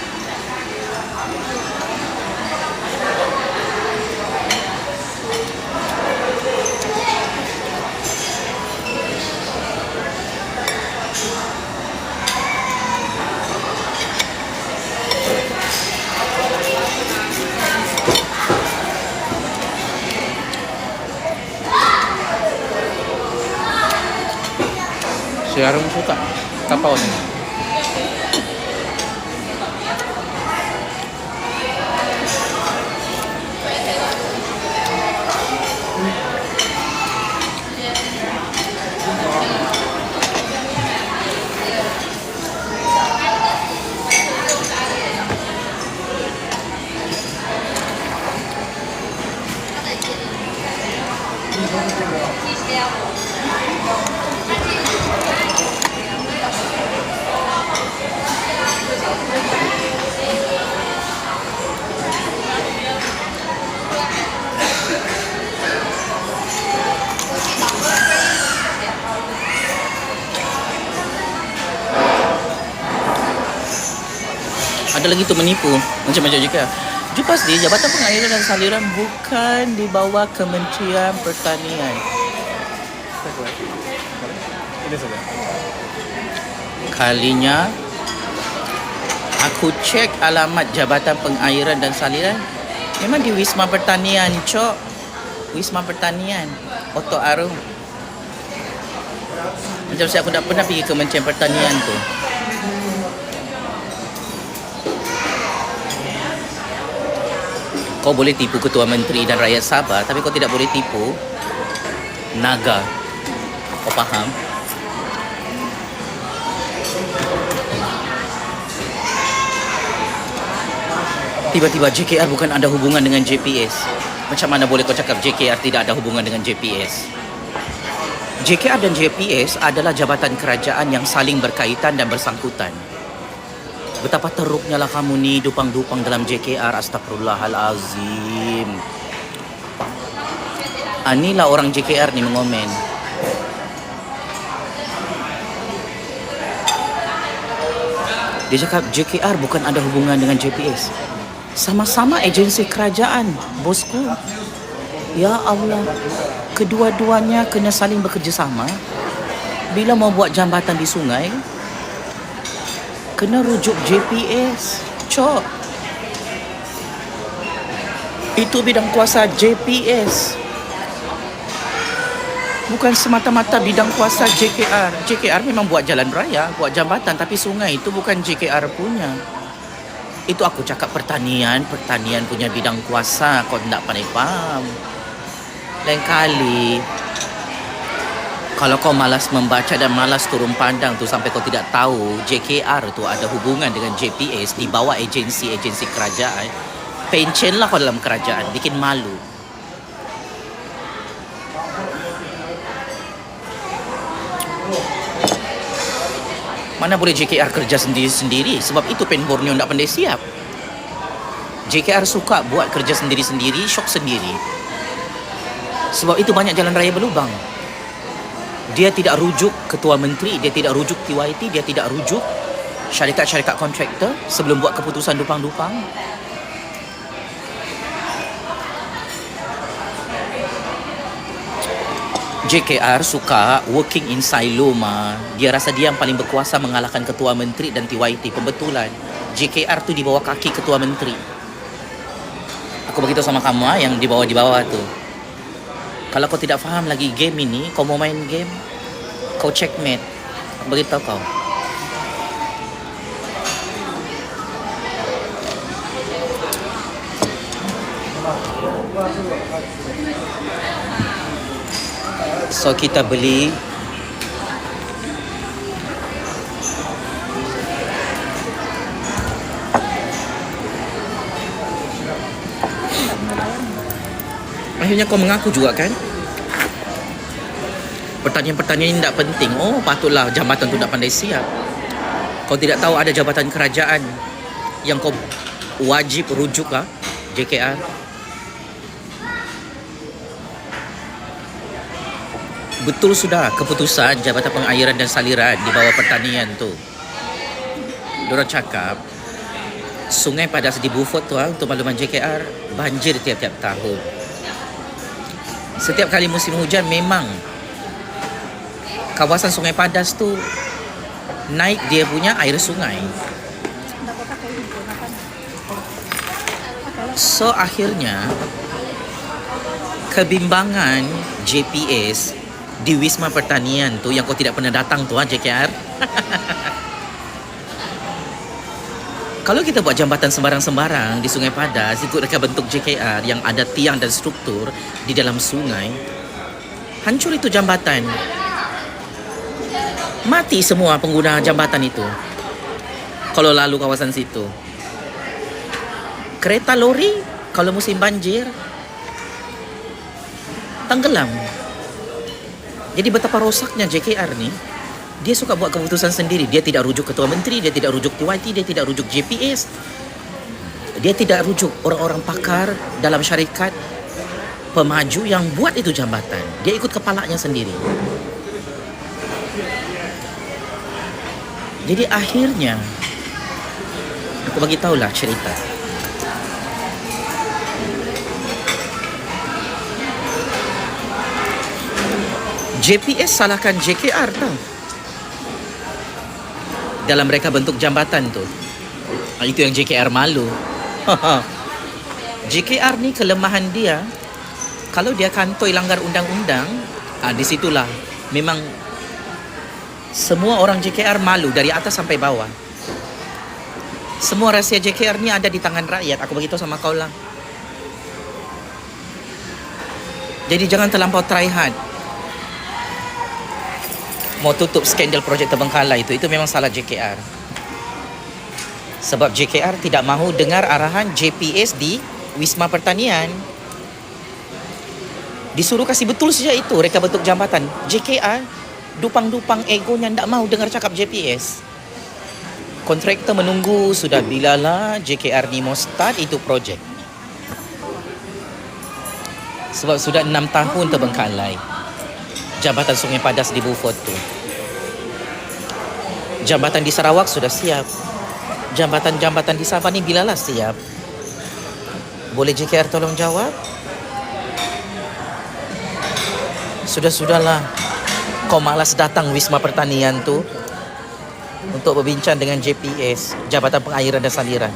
Si Arum suka kapau ni. Ada lagi tu menipu macam-macam juga. Dia pasti Jabatan Pengairan dan Saliran bukan di bawah Kementerian Pertanian. Ini saja. Kalinya aku cek alamat Jabatan Pengairan dan Saliran memang di Wisma Pertanian, Cok. Wisma Pertanian, Oto Arum. Macam saya aku tak pernah pergi Kementerian Pertanian tu. Kau boleh tipu Ketua Menteri dan rakyat Sabah, tapi kau tidak boleh tipu naga. Kau faham? Tiba-tiba JKR bukan ada hubungan dengan JPS. Macam mana boleh kau cakap JKR tidak ada hubungan dengan JPS? JKR dan JPS adalah jabatan kerajaan yang saling berkaitan dan bersangkutan. Betapa teruknya lah kamu ni dupang-dupang dalam JKR. Astagfirullahalazim. Inilah orang JKR ni mengomen. Dia cakap JKR bukan ada hubungan dengan JPS. Sama-sama agensi kerajaan, bosku. Ya Allah, kedua-duanya kena saling bekerjasama. Bila mau buat jambatan di sungai, kena rujuk JPS. Cok. Itu bidang kuasa JPS. Bukan semata-mata bidang kuasa JKR. JKR memang buat jalan raya, buat jambatan, tapi sungai itu bukan JKR punya. Itu aku cakap pertanian punya bidang kuasa. Kau tak pandai faham. Lain kali, kalau kau malas membaca dan malas turun pandang tu sampai kau tidak tahu JKR tu ada hubungan dengan JPS di bawah agensi-agensi kerajaan, pencenlah kau dalam kerajaan, bikin malu. Mana boleh JKR kerja sendiri-sendiri, sebab itu Pen Borneo tak pandai siap. JKR suka buat kerja sendiri-sendiri, syok sendiri. Sebab itu banyak jalan raya berlubang. Dia tidak rujuk Ketua Menteri, dia tidak rujuk TYT, dia tidak rujuk syarikat-syarikat kontraktor sebelum buat keputusan dupang-dupang. JKR suka working in silo mah. Dia rasa dia yang paling berkuasa mengalahkan Ketua Menteri dan TYT. Pembetulan. JKR tu di bawah kaki Ketua Menteri. Aku beritahu sama kamu yang di bawah tu. Kalau kau tidak faham lagi game ini, kau mau main game, kau checkmate. Aku beritahu kau. So kita beli akhirnya kau mengaku juga kan? Pertanyaan-pertanyaan ini tak penting. Oh, patutlah jambatan tu tak pandai siap. Kau tidak tahu ada jabatan kerajaan yang kau wajib rujuk lah, JKR. Betul sudah keputusan Jabatan Pengairan dan Saliran di bawah pertanian tu. Diorang cakap Sungai Padas di Beaufort tu untuk makluman JKR banjir tiap-tiap tahun. Setiap kali musim hujan memang kawasan Sungai Padas tu naik dia punya air sungai. So akhirnya kebimbangan JPS di Wisma Pertanian tu yang kau tidak pernah datang tu JKR. Kalau kita buat jambatan sembarang-sembarang di Sungai Padas ikut reka bentuk JKR yang ada tiang dan struktur di dalam sungai, hancur itu jambatan. Mati semua pengguna jambatan itu kalau lalu kawasan situ. Kereta lori kalau musim banjir tenggelam. Jadi betapa rosaknya JKR ni. Dia suka buat keputusan sendiri. Dia tidak rujuk Ketua Menteri, dia tidak rujuk TYT, dia tidak rujuk JPS. Dia tidak rujuk orang-orang pakar dalam syarikat pemaju yang buat itu jambatan. Dia ikut kepalanya sendiri. Jadi akhirnya aku bagi tahulah cerita. JPS salahkan JKR tau. Dalam mereka bentuk jambatan tu. Itu yang JKR malu. JKR ni kelemahan dia, kalau dia kantoi langgar undang-undang, di situlah memang semua orang JKR malu dari atas sampai bawah. Semua rahsia JKR ni ada di tangan rakyat. Aku beritahu sama kau lah. Jadi jangan terlampau try hard. Mau tutup skandal projek Terbengkalai itu memang salah JKR. Sebab JKR tidak mahu dengar arahan JPS di Wisma Pertanian. Disuruh kasih betul saja itu reka bentuk jambatan. JKR dupang-dupang egonya tidak mahu dengar cakap JPS. Kontraktor menunggu sudah bilalah JKR ni mau start itu projek. Sebab sudah 6 tahun terbengkalai jambatan Sungai Padas di Beaufort tu. Jambatan di Sarawak sudah siap. Jambatan-jambatan di Sabah ni bilalah siap. Boleh JKR tolong jawab? Sudah-sudahlah. Kau malas datang Wisma Pertanian tu untuk berbincang dengan JPS, Jabatan Pengairan dan Saliran.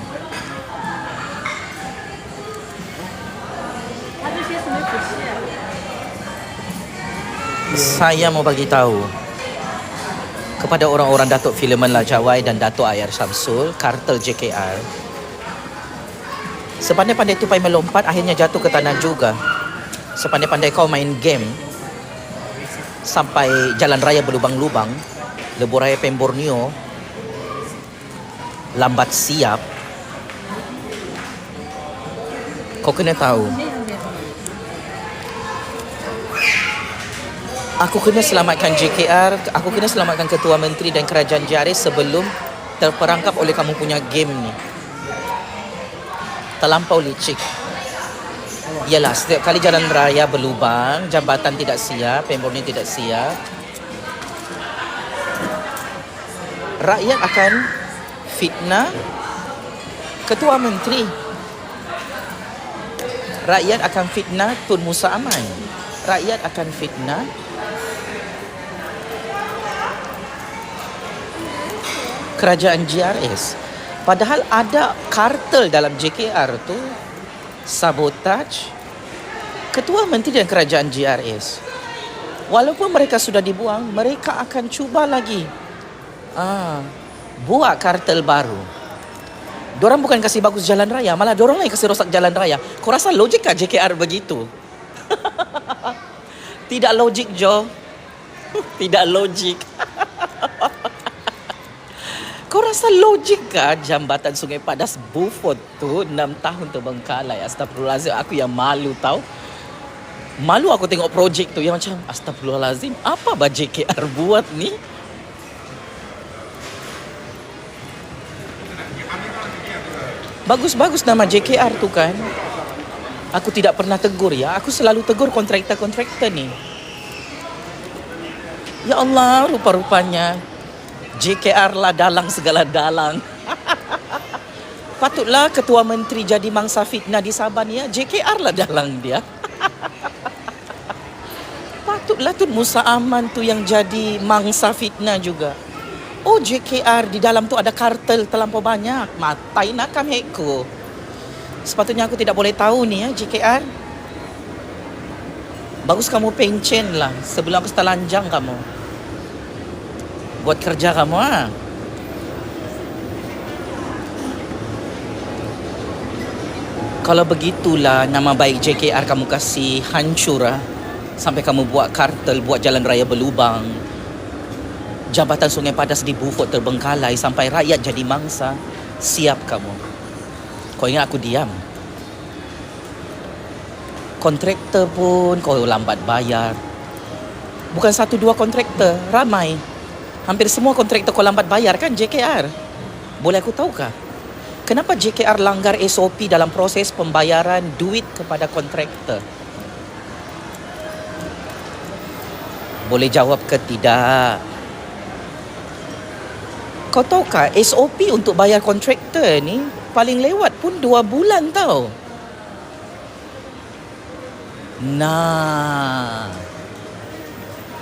Saya mau bagi tahu kepada orang-orang Datuk Philemon Lajawai dan Datuk Ayar Samsul, kartel JKR. Sepandai-pandai tupai melompat, akhirnya jatuh ke tanah juga. Sepandai-pandai kau main game sampai jalan raya berlubang-lubang, lebuh raya Pemborneo lambat siap, kau kena tahu aku kena selamatkan JKR, aku kena selamatkan Ketua Menteri dan Kerajaan JRS sebelum terperangkap oleh kamu punya game ni. Terlampau licik. Yalah, setiap kali jalan raya berlubang, jambatan tidak siap, Pemborneo tidak siap, rakyat akan fitnah Ketua Menteri. Rakyat akan fitnah Tun Musa Aman. Rakyat akan fitnah Kerajaan JRS. Padahal ada kartel dalam JKR tu, sabotaj Ketua Menteri dan Kerajaan JRS. Walaupun mereka sudah dibuang, mereka akan cuba lagi buat kartel baru. Diorang bukan kasih bagus jalan raya, malah diorang yang kasih rosak jalan raya. Kau rasa logik kah JKR begitu? Tidak logik, Jo. Tidak logik. Kau rasa logik kah jambatan Sungai Padas Beaufort tu 6 tahun terbengkalai? Astagfirullahaladzim, aku yang malu tau. Malu aku tengok projek tu yang macam astagfirullahalazim, apa bah JKR buat ni? Bagus-bagus nama JKR tu kan. Aku tidak pernah tegur ya. Aku selalu tegur kontraktor-kontraktor ni. Ya Allah, rupa-rupanya JKR lah dalang segala dalang. Patutlah Ketua Menteri jadi mangsa fitnah di Sabah ni ya. JKR lah dalang dia. Patutlah Tun Musa Aman tu yang jadi mangsa fitnah juga. Oh, JKR di dalam tu ada kartel terlampau banyak. Matai nak kami eko. Sepatutnya aku tidak boleh tahu ni ya, JKR. Bagus kamu pencen lah sebelum aku setelanjang kamu. Buat kerja kamu ah. Kalau begitulah nama baik JKR kamu kasih hancur ah. Sampai kamu buat kartel, buat jalan raya berlubang. Jambatan Sungai Padas di Beaufort terbengkalai sampai rakyat jadi mangsa. Siap kamu. Kau ingat aku diam? Kontraktor pun kau lambat bayar. Bukan 1-2 kontraktor, ramai. Hampir semua kontraktor kau lambat bayar kan JKR? Boleh aku tahukah? Kenapa JKR langgar SOP dalam proses pembayaran duit kepada kontraktor? Boleh jawab ke tidak? Kau tahukah SOP untuk bayar kontraktor ni paling lewat pun 2 bulan tau. Nah.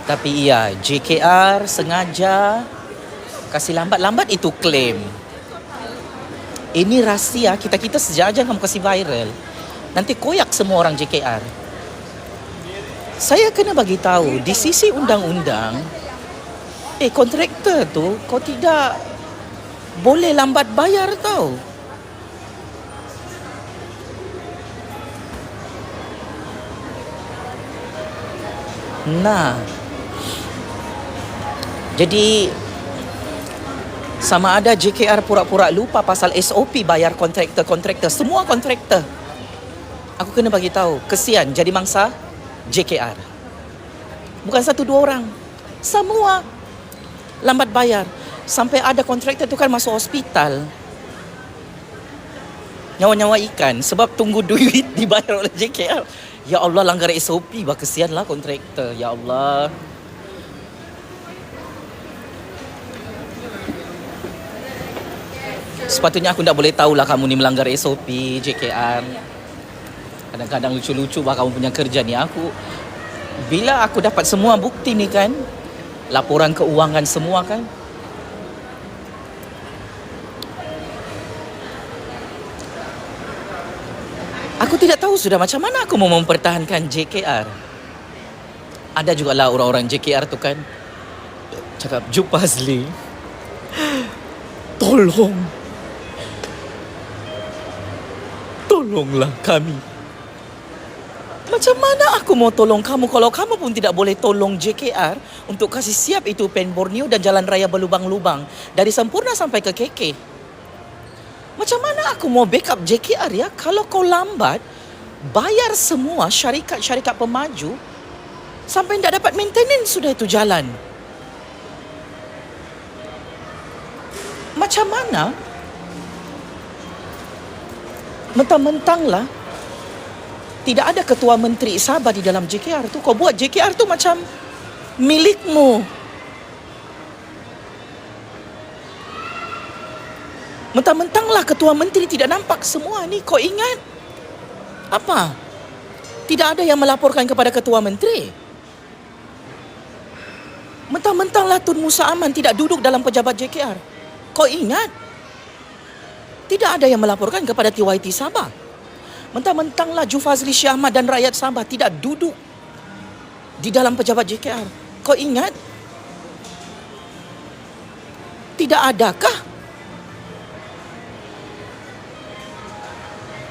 Tapi iya, JKR sengaja kasih lambat-lambat itu klaim. Ini rahsia kita sejak aja kamu kasih viral. Nanti koyak semua orang JKR. Saya kena bagi tahu di sisi undang-undang, kontraktor tu kau tidak boleh lambat bayar tau. Nah, jadi sama ada JKR pura-pura lupa pasal SOP bayar kontraktor, semua kontraktor. Aku kena bagi tahu, kesian jadi mangsa JKR. Bukan 1-2 orang, semua lambat bayar. Sampai ada kontraktor tu kan masuk hospital. Nyawa-nyawa ikan sebab tunggu duit dibayar oleh JKR. Ya Allah, langgar SOP, bah kesianlah kontraktor. Ya Allah. Sepatutnya aku tak boleh tahulah kamu ni melanggar SOP JKR. Kadang-kadang lucu-lucu bah kamu punya kerja ni. Bila aku dapat semua bukti ni kan, laporan keuangan semua kan, aku tidak tahu sudah macam mana aku mau mempertahankan JKR. Ada jugalah orang-orang JKR tu kan cakap, Juk Fazli, tolonglah kami. Macam mana aku mau tolong kamu kalau kamu pun tidak boleh tolong JKR untuk kasih siap itu Pen Borneo dan jalan raya berlubang-lubang dari Sempurna sampai ke KK. Macam mana aku mau backup JKR ya kalau kau lambat bayar semua syarikat-syarikat pemaju sampai tidak dapat maintenance sudah itu jalan. Macam mana? Mentang-mentanglah tidak ada ketua menteri Sabah di dalam JKR tu, kau buat JKR tu macam milikmu. Mentang-mentanglah ketua menteri tidak nampak semua ni, kau ingat apa? Tidak ada yang melaporkan kepada ketua menteri. Mentang-mentanglah Tun Musa Aman tidak duduk dalam pejabat JKR, kau ingat tidak ada yang melaporkan kepada TYT Sabah. Mentang-mentanglah Ju Fazli Syah Ahmad dan rakyat Sabah tidak duduk di dalam pejabat JKR, kau ingat tidak adakah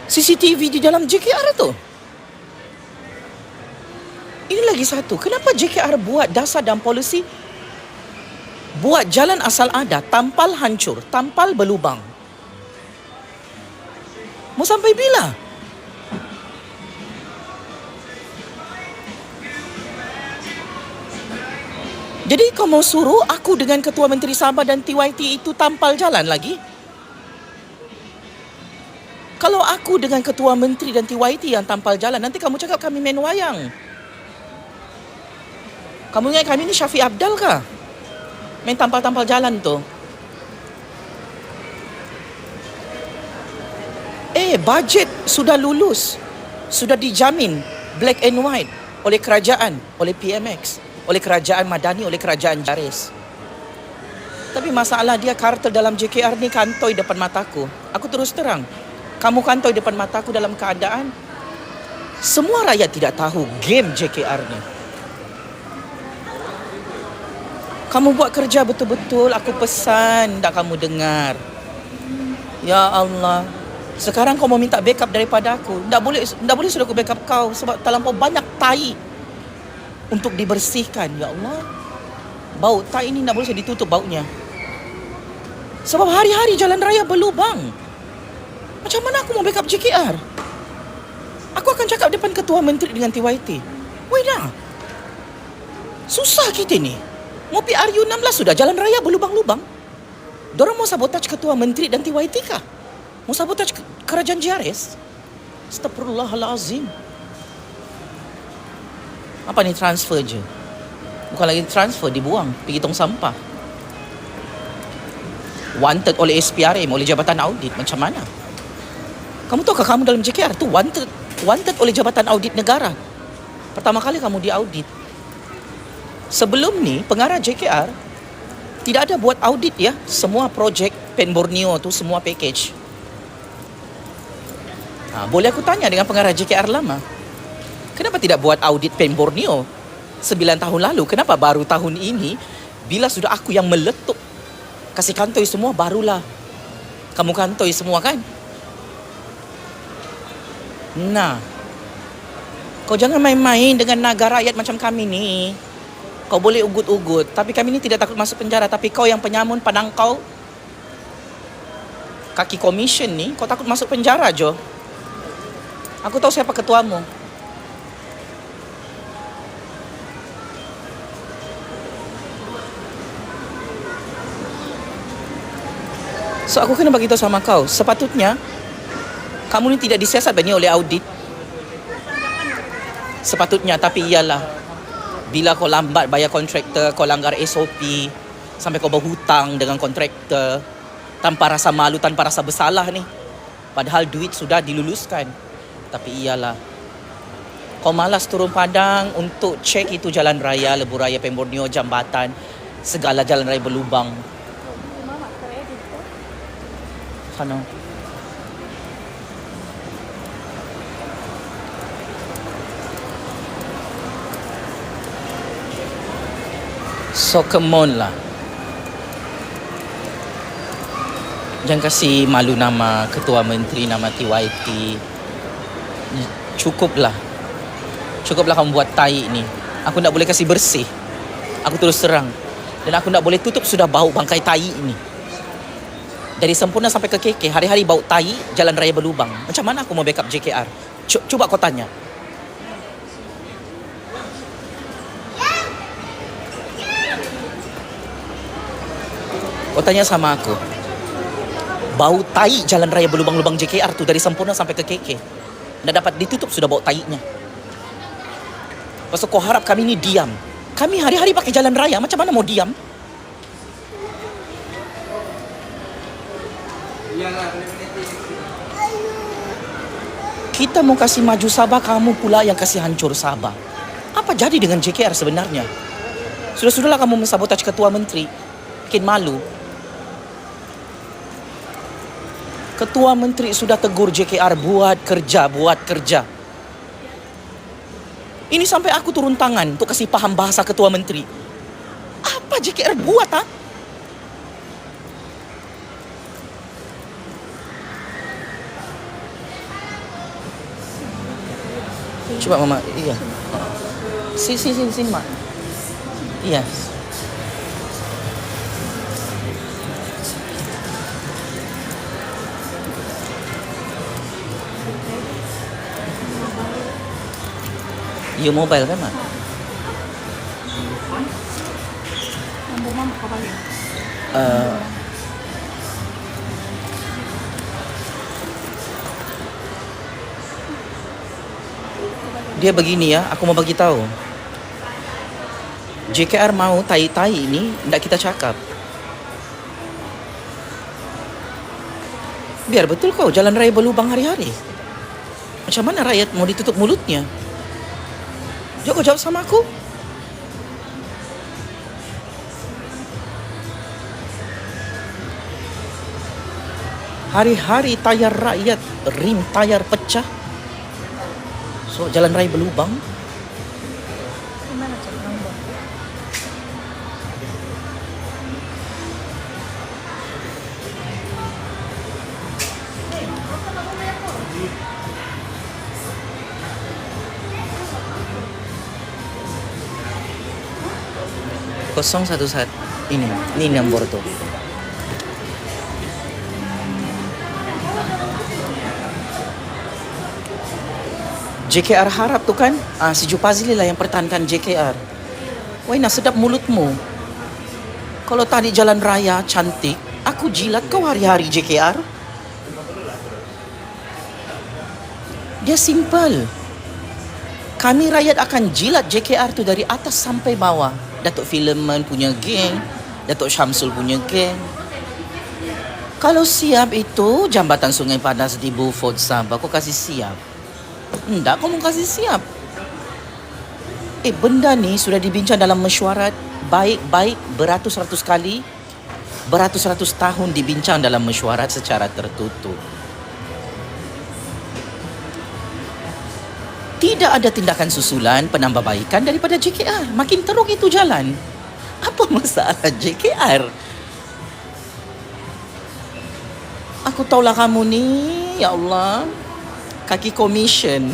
CCTV di dalam JKR tu? Ini lagi satu, kenapa JKR buat dasar dan polisi buat jalan asal ada, tampal hancur, tampal berlubang? Mau sampai bila? Jadi kau mau suruh aku dengan Ketua Menteri Sabah dan TYT itu tampal jalan lagi? Kalau aku dengan Ketua Menteri dan TYT yang tampal jalan, nanti kamu cakap kami main wayang. Kamu ingat kami ni Syafiq Abdal kah? Main tampal-tampal jalan tu. Bajet sudah lulus. Sudah dijamin black and white oleh kerajaan, oleh PMX, oleh kerajaan Madani, oleh kerajaan Jaris. Tapi masalah dia kartel dalam JKR ni kantoi depan mataku. Aku terus terang, kamu kantoi depan mataku dalam keadaan semua rakyat tidak tahu game JKR ni. Kamu buat kerja betul-betul, aku pesan tak kamu dengar. Ya Allah. Sekarang kau mau minta backup daripada aku. Tak boleh sudah aku backup kau sebab terlampau banyak tai untuk dibersihkan. Ya Allah. Bau tai ni tak boleh ditutup baunya. Sebab hari-hari jalan raya berlubang. Macam mana aku mau backup JKR? Aku akan cakap depan Ketua Menteri dengan TYT. Weh dah. Susah kita ni. Mau PRU16 sudah jalan raya berlubang-lubang. Diorang mau sabotaj Ketua Menteri dan TYT kah? Mau sabotaj kerajaan Jaris? Astagfirullahalazim. Apa ni, transfer je? Bukan lagi transfer, dibuang, pergi tong sampah. Wanted oleh SPRM, oleh Jabatan Audit. Macam mana? Kamu tahukah kamu dalam JKR tu wanted oleh Jabatan Audit Negara. Pertama kali kamu diaudit. Sebelum ni, pengarah JKR tidak ada buat audit ya. Semua projek Pen Borneo tu semua package. Boleh aku tanya dengan pengarah JKR lama? Kenapa tidak buat audit Pen Borneo 9 tahun lalu? Kenapa baru tahun ini, bila sudah aku yang meletup kasih kantoi semua, barulah kamu kantoi semua kan? Nah, kau jangan main-main dengan naga rakyat macam kami ni. Kau boleh ugut-ugut, tapi kami ni tidak takut masuk penjara. Tapi kau yang penyamun penangkau kaki komisen ni, kau takut masuk penjara, Jo. Aku tahu siapa ketuamu. So aku kena bagi tahu sama kau, sepatutnya kamu ni tidak disiasat oleh audit. Sepatutnya, tapi iyalah, bila kau lambat bayar kontraktor, kau langgar SOP, sampai kau berhutang dengan kontraktor, tanpa rasa malu, tanpa rasa bersalah ni. Padahal duit sudah diluluskan. Tapi iyalah, kau malas turun padang untuk cek itu jalan raya, lebuh raya Pen Borneo, jambatan, segala jalan raya berlubang. Sana. So come on lah. Jangan kasih malu nama Ketua Menteri, nama TYT. Cukuplah kamu buat tai ni. Aku tak boleh kasih bersih. Aku terus terang. Dan aku tak boleh tutup sudah bau bangkai tai ni. Dari Sempurna sampai ke KK, hari-hari bau tai, jalan raya berlubang. Macam mana aku mau backup JKR? Cuba kau tanya. Kau tanya sama aku. Bau tai jalan raya berlubang-lubang JKR tu dari Sempurna sampai ke KK. Dah dapat ditutup sudah bau tainya. Lepas tu kau harap kami ni diam. Kami hari-hari pakai jalan raya, macam mana mau diam? Kita mau kasih maju Sabah, kamu pula yang kasih hancur Sabah. Apa jadi dengan JKR sebenarnya? Sudah-sudahlah kamu mensabotaj Ketua Menteri. Bikin malu. Ketua Menteri sudah tegur JKR, buat kerja. Ini sampai aku turun tangan untuk kasih paham bahasa Ketua Menteri. Apa JKR buat, ha? Coba Mama, iya. Sini Mak. Iya. You mobile kan, Mak? kau panggil? Uh, dia begini ya, aku mau bagi tahu. JKR mau tai-tai ini, tidak kita cakap. Biar betul kau jalan raya berlubang hari-hari. Macam mana rakyat mau ditutup mulutnya? Jom kau jawab sama aku. Hari-hari tayar rakyat, rim tayar pecah. So jalan raya berlubang. Gimana cara nambah? Kosong satu saat ini nombor tuh. JKR harap tuh kan, si Jupazli lah yang pertahankan JKR. Wah, nah sedap mulutmu. Kalau tadi jalan raya cantik, aku jilat kau hari-hari JKR. Dia simple. Kami rakyat akan jilat JKR tu dari atas sampai bawah. Datuk Fileman punya geng, Datuk Syamsul punya geng. Kalau siap itu jambatan Sungai Padas di Beaufort Sabah, kau kasih siap. Enggak, kau mau kasih siap. Benda ni sudah dibincang dalam mesyuarat baik-baik beratus-ratus kali, beratus-ratus tahun dibincang dalam mesyuarat secara tertutup. Tidak ada tindakan susulan penambahbaikan daripada JKR. Makin teruk itu jalan. Apa masalah JKR? Aku tahulah kamu ni, ya Allah. Kaki commission.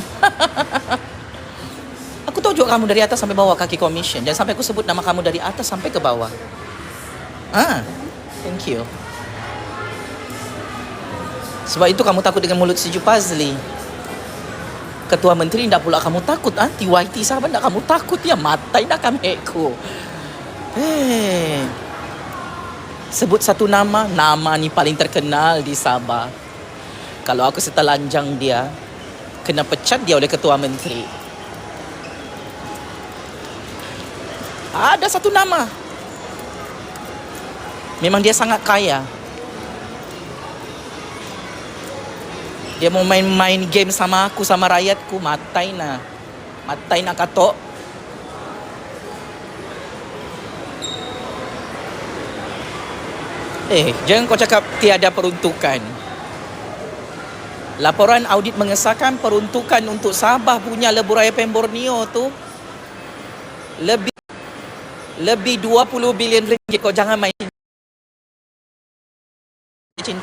Aku tahu juga kamu dari atas sampai bawah kaki commission. Jangan sampai aku sebut nama kamu dari atas sampai ke bawah. Thank you. Sebab itu kamu takut dengan mulut si Jupazli. Ketua Menteri tidak pula kamu takut. TYT sahabat tidak kamu takut ya. Matai dah kami eko. Sebut satu nama. Nama ni paling terkenal di Sabah. Kalau aku setelanjang dia, kena pecat dia oleh Ketua Menteri. Ada satu nama. Memang dia sangat kaya. Dia mau main-main game sama aku, sama rakyatku. Matai nak katok. Jangan kau cakap tiada peruntukan. Laporan audit mengesahkan peruntukan untuk Sabah punya Lebuh Raya Pem Borneo tu lebih 20 bilion ringgit. Kau jangan main cincin.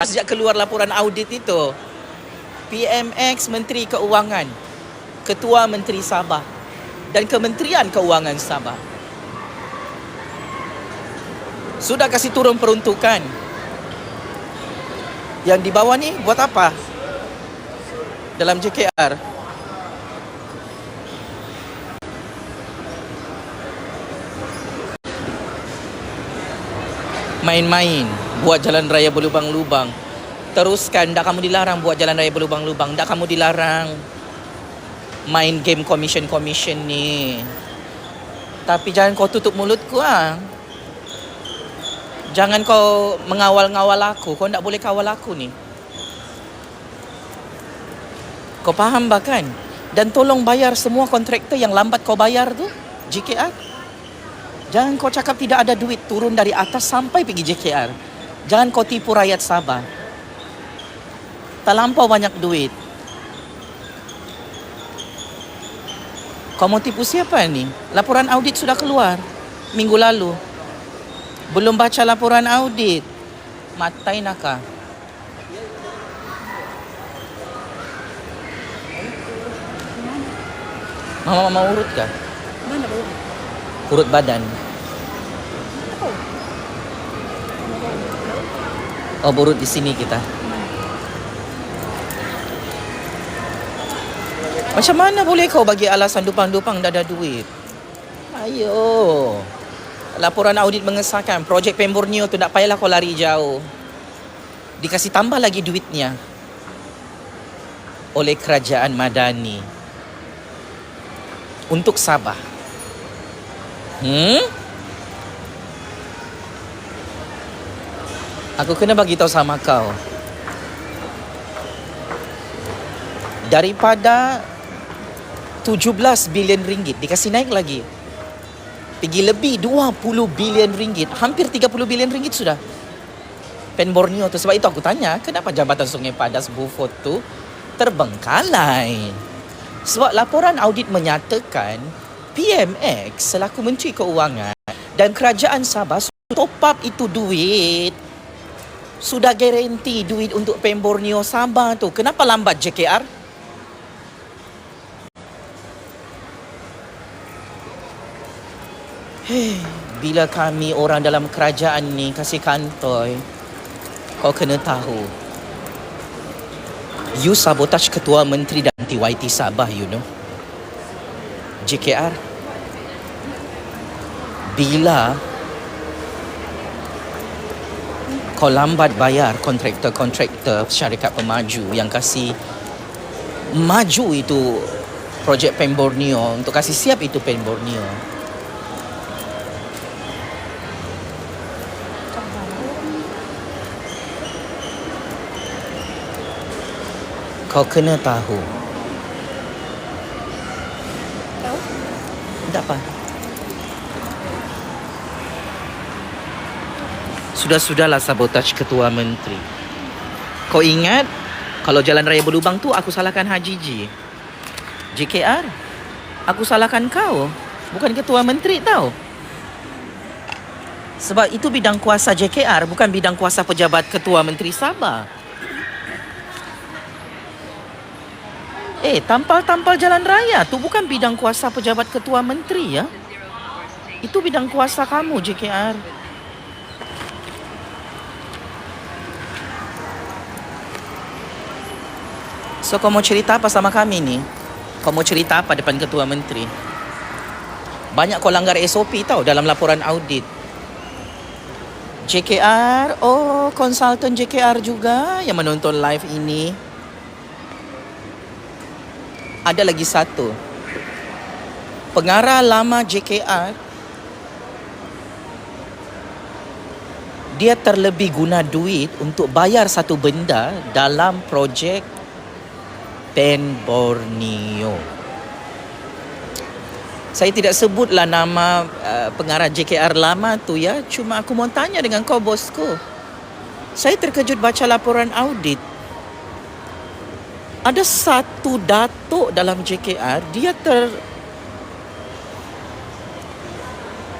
Sejak keluar laporan audit itu, PMX Menteri Keuangan, Ketua Menteri Sabah dan Kementerian Keuangan Sabah sudah kasih turun peruntukan. Yang di bawah ni buat apa? Dalam JKR. Main-main, buat jalan raya berlubang-lubang. Teruskan, tak kamu dilarang buat jalan raya berlubang-lubang. Tak kamu dilarang main game commission ni. Tapi jangan kau tutup mulutku Jangan kau mengawal-ngawal aku. Kau tak boleh kawal aku ni. Kau faham bahkan? Dan tolong bayar semua kontraktor yang lambat kau bayar tu, JKR. Jangan kau cakap tidak ada duit, turun dari atas sampai pergi JKR. Jangan kau tipu rakyat Sabah. Terlampau banyak duit. Kau mau tipu siapa ni? Laporan audit sudah keluar minggu lalu. Belum baca laporan audit. Matai nakah. Mama urut kah? Mana baru? Urut badan. Oh, urut di sini kita. Macam mana boleh kau bagi alasan dupang-dupang dah ada duit? Ayo. Laporan audit mengesahkan projek Pen Borneo tu tak payahlah kau lari jauh. Dikasih tambah lagi duitnya oleh kerajaan Madani untuk Sabah. Aku kena bagi tahu sama kau. Daripada 17 bilion ringgit dikasih naik lagi. Pergi lebih 20 bilion ringgit. Hampir 30 bilion ringgit sudah. Pen Borneo tu. Sebab itu aku tanya, kenapa Jabatan Sungai Padas Beaufort tu terbengkalai? Sebab laporan audit menyatakan PMX selaku Menteri Keuangan dan Kerajaan Sabah top up itu duit. Sudah garanti duit untuk Pen Borneo Sabah tu. Kenapa lambat JKR? Bila kami orang dalam kerajaan ni kasih kantoi, kau kena tahu, you sabotage Ketua Menteri dan TYT Sabah, you know. JKR, bila kau lambat bayar kontraktor syarikat pemaju yang kasih maju itu projek Pen Borneo, untuk kasih siap itu Pen Borneo, kau kena tahu. Tak apa. Sudah-sudahlah sabotaj Ketua Menteri. Kau ingat kalau Jalan Raya Berlubang tu aku salahkan Haji G. JKR, aku salahkan kau, bukan Ketua Menteri tau. Sebab itu bidang kuasa JKR, bukan bidang kuasa pejabat Ketua Menteri Sabah. Tampal-tampal jalan raya tu bukan bidang kuasa pejabat Ketua Menteri ya. Itu bidang kuasa kamu JKR. So kau mau cerita apa sama kami ni? Kau mau cerita apa depan Ketua Menteri? Banyak kau langgar SOP tau dalam laporan audit. JKR, konsultan JKR juga yang menonton live ini. Ada lagi satu. Pengarah lama JKR, dia terlebih guna duit untuk bayar satu benda dalam projek Pen Borneo. Saya tidak sebutlah nama pengarah JKR lama tu ya. Cuma aku mau tanya dengan kau bosku. Saya terkejut baca laporan audit. Ada satu datuk dalam JKR, dia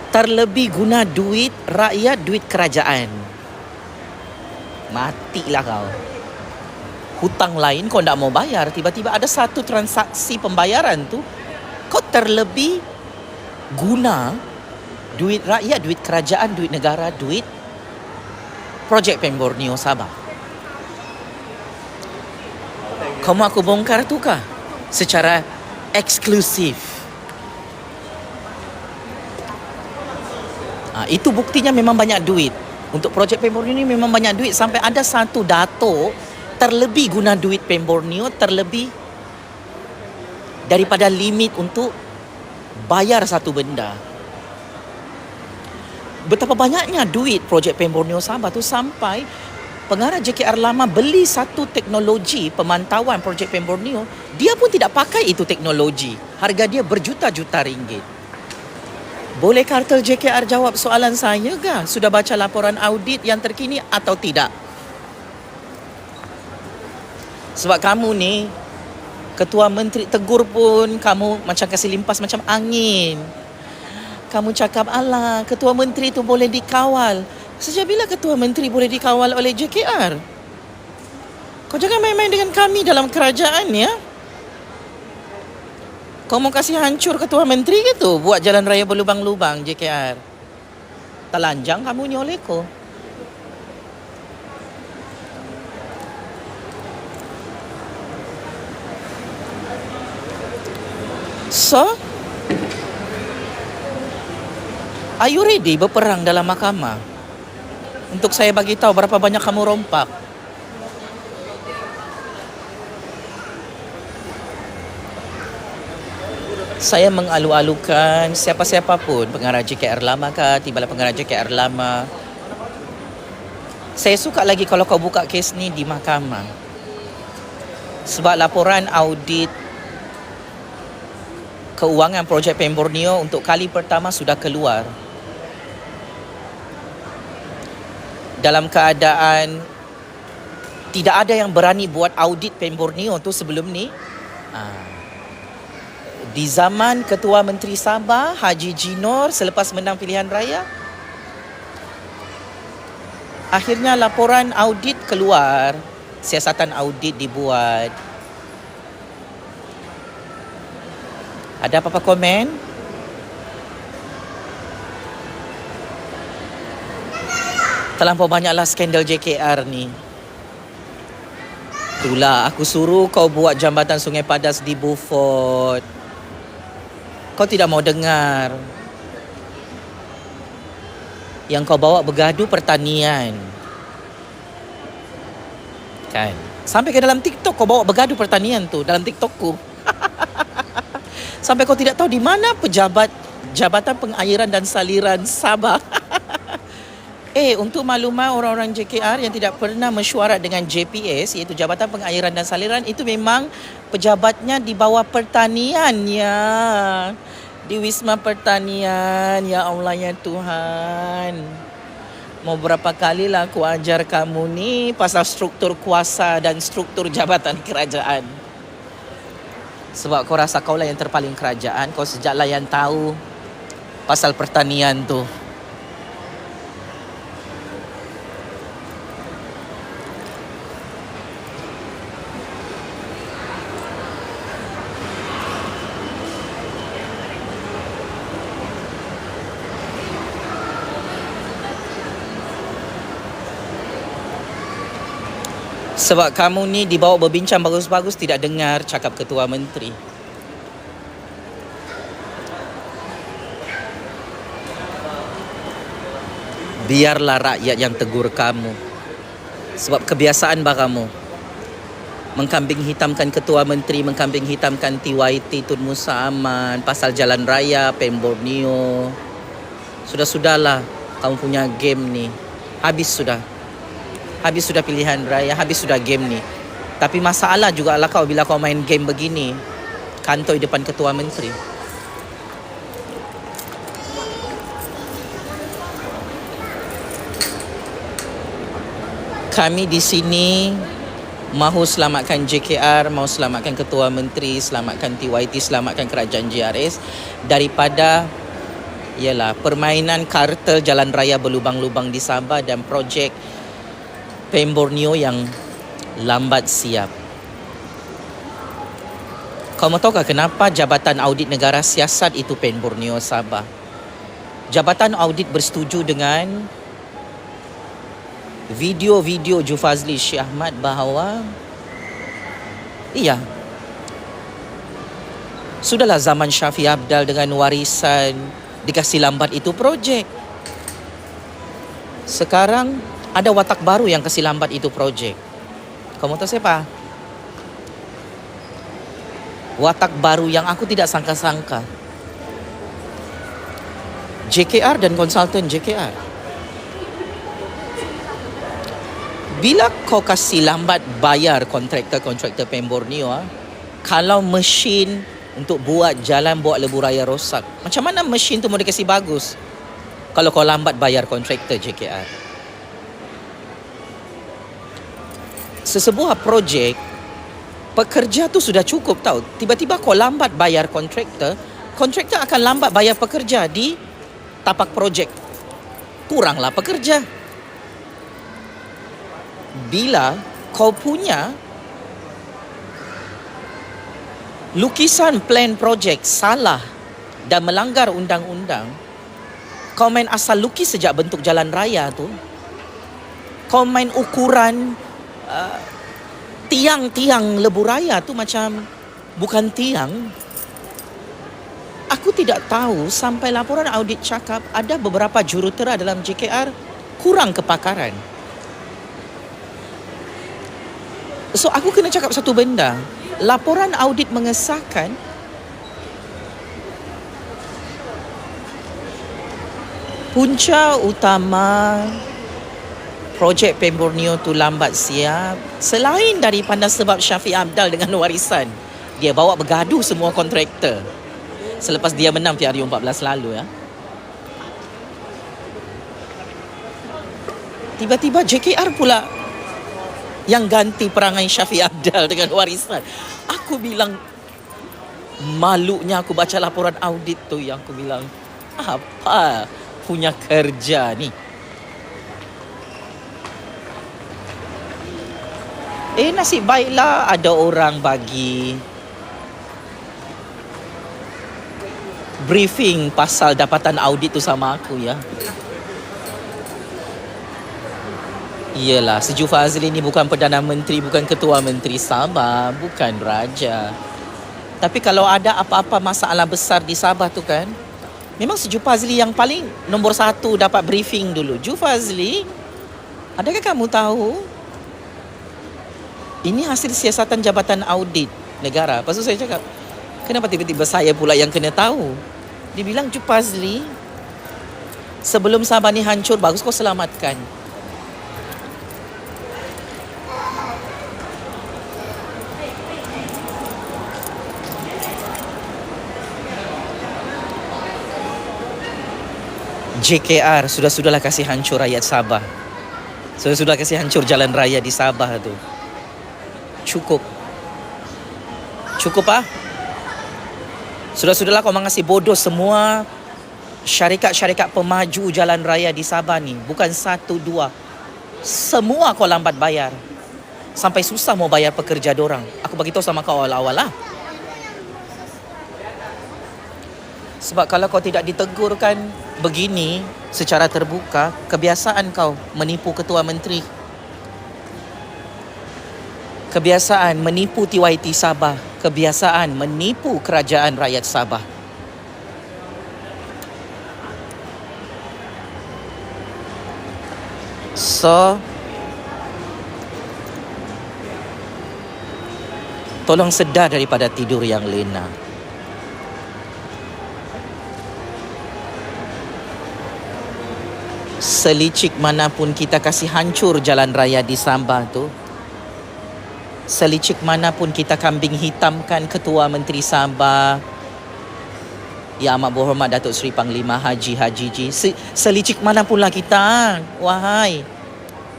terlebih guna duit rakyat, duit kerajaan. Matilah kau. Hutang lain kau tak mau bayar, tiba-tiba ada satu transaksi pembayaran tu, kau terlebih guna duit rakyat, duit kerajaan, duit negara, duit projek Pen Borneo Sabah. Kau mau aku bongkar tu kah? Secara eksklusif. Itu buktinya memang banyak duit. Untuk projek Pen Borneo ni memang banyak duit. Sampai ada satu datuk terlebih guna duit Pen Borneo, terlebih daripada limit untuk bayar satu benda. Betapa banyaknya duit projek Pen Borneo Sabah tu sampai pengarah JKR lama beli satu teknologi pemantauan projek Pen Borneo, dia pun tidak pakai itu teknologi. Harga dia berjuta-juta ringgit. Boleh kartel JKR jawab soalan saya ke? Sudah baca laporan audit yang terkini atau tidak? Sebab kamu ni, Ketua Menteri tegur pun kamu macam kasih limpas macam angin. Kamu cakap, alah, Ketua Menteri tu boleh dikawal. Sejak bila Ketua Menteri boleh dikawal oleh JKR? Kau jangan main-main dengan kami dalam kerajaan ya. Kau mau kasih hancur Ketua Menteri gitu, buat jalan raya berlubang-lubang JKR. Telanjang kamu ni olehku. So, are you ready berperang dalam mahkamah? Untuk saya bagi tahu berapa banyak kamu rompak. Saya mengalu-alukan siapa-siapa pun, pengarah JKR lama kah, tibalah pengarah JKR lama. Saya suka lagi kalau kau buka kes ni di mahkamah. Sebab laporan audit keuangan projek PEM Borneo untuk kali pertama sudah keluar. Dalam keadaan tidak ada yang berani buat audit PEM Borneo tu sebelum ni. Di zaman Ketua Menteri Sabah Haji Jinor selepas menang pilihan raya, akhirnya laporan audit keluar, siasatan audit dibuat. Ada apa-apa komen? Terlampau banyaklah skandal JKR ni. Itulah aku suruh kau buat jambatan Sungai Padas di Beaufort. Kau tidak mau dengar. Yang kau bawa bergaduh pertanian. Kan? Sampai ke dalam TikTok kau bawa bergaduh pertanian tu dalam TikTokku. Sampai kau tidak tahu di mana pejabat Jabatan Pengairan dan Saliran Sabah. Untuk maklumat orang-orang JKR yang tidak pernah mesyuarat dengan JPS, iaitu Jabatan Pengairan dan Saliran, itu memang pejabatnya di bawah pertanian ya. Di Wisma Pertanian. Ya Allah ya Tuhan. Mau berapa kali lah aku ajar kamu ni pasal struktur kuasa dan struktur jabatan kerajaan. Sebab kau rasa kau lah yang terpaling kerajaan. Kau sejaklah yang tahu pasal pertanian tu. Sebab kamu ni dibawa berbincang bagus-bagus tidak dengar cakap Ketua Menteri. Biarlah rakyat yang tegur kamu. Sebab kebiasaan kamu mengkambing hitamkan Ketua Menteri, mengkambing hitamkan TYT Tun Musa Aman pasal jalan raya PEM Borneo. Sudahlah kamu punya game ni. Habis sudah pilihan raya, habis sudah game ni. Tapi masalah jugalah kau bila kau main game begini, kantoi depan Ketua Menteri. Kami di sini mahu selamatkan JKR, mahu selamatkan Ketua Menteri, selamatkan TYT, selamatkan kerajaan JRS daripada permainan kartel jalan raya berlubang-lubang di Sabah dan projek PEM Borneo yang lambat siap. Kau mahu tahu kenapa Jabatan Audit Negara siasat itu PEM Borneo Sabah? Jabatan Audit bersetuju dengan video-video Jufazli Syekh Ahmad bahawa sudahlah zaman Syafi Abdal dengan warisan dikasih lambat itu projek. Sekarang ada watak baru yang kasih lambat itu projek. Kamu tahu siapa? Watak baru yang aku tidak sangka-sangka. JKR dan konsultan JKR. Bila kau kasih lambat bayar kontraktor PEM Borneo, kalau mesin untuk buat jalan, buat lebuh raya rosak, macam mana mesin tu mau dikasih bagus kalau kau lambat bayar kontraktor JKR? Sesebuah projek, pekerja tu sudah cukup tahu. Tiba-tiba kau lambat bayar kontraktor akan lambat bayar pekerja di tapak projek. Kuranglah pekerja. Bila kau punya lukisan plan projek salah dan melanggar undang-undang, kau main asal lukis sejak bentuk jalan raya tu, kau main ukuran tiang-tiang lebuh raya tu macam bukan tiang. Aku tidak tahu sampai laporan audit cakap ada beberapa jurutera dalam JKR kurang kepakaran. So aku kena cakap satu benda. Laporan audit mengesahkan punca utama projek PEM Borneo tu lambat siap selain daripada sebab Syafiq Abdal dengan warisan. Dia bawa bergaduh semua kontraktor selepas dia menang PRU 14 lalu ya. Tiba-tiba JKR pula yang ganti perangai Syafiq Abdal dengan warisan. Aku bilang, malunya aku baca laporan audit tu yang aku bilang, apa punya kerja ni? Nasib baiklah ada orang bagi briefing pasal dapatan audit tu sama aku ya. Iyalah, Seju Fazli ni bukan Perdana Menteri, bukan Ketua Menteri Sabah, bukan Raja. Tapi kalau ada apa-apa masalah besar di Sabah tu kan, memang Seju Fazli yang paling nombor 1 dapat briefing dulu. Ju Fazli, adakah kamu tahu? Ini hasil siasatan Jabatan Audit Negara. Lepas tu saya cakap, kenapa tiba-tiba saya pula yang kena tahu? Dia bilang, Ju Fazli, sebelum Sabah ni hancur, bagus kau selamatkan. JKR sudah-sudahlah kasih hancur rakyat Sabah. Sudah kasih hancur jalan raya di Sabah tu. Cukup ah. Sudah-sudahlah kau mengasih bodoh semua syarikat-syarikat pemaju jalan raya di Sabah ni. Bukan 1, 2. Semua kau lambat bayar. Sampai susah mau bayar pekerja dorang. Aku bagi tahu sama kau awal-awal lah. Sebab kalau kau tidak ditegurkan begini secara terbuka, kebiasaan kau menipu Ketua Menteri. Kebiasaan menipu TYT Sabah. Kebiasaan menipu kerajaan rakyat Sabah. So, tolong sedar daripada tidur yang lena. Selicik manapun kita kasih hancur jalan raya di Sabah tu, selicik manapun kita kambing hitamkan Ketua Menteri Sabah, Yang Amat Berhormat Datuk Seri Panglima Haji Ji, selicik manapun lah kita, wahai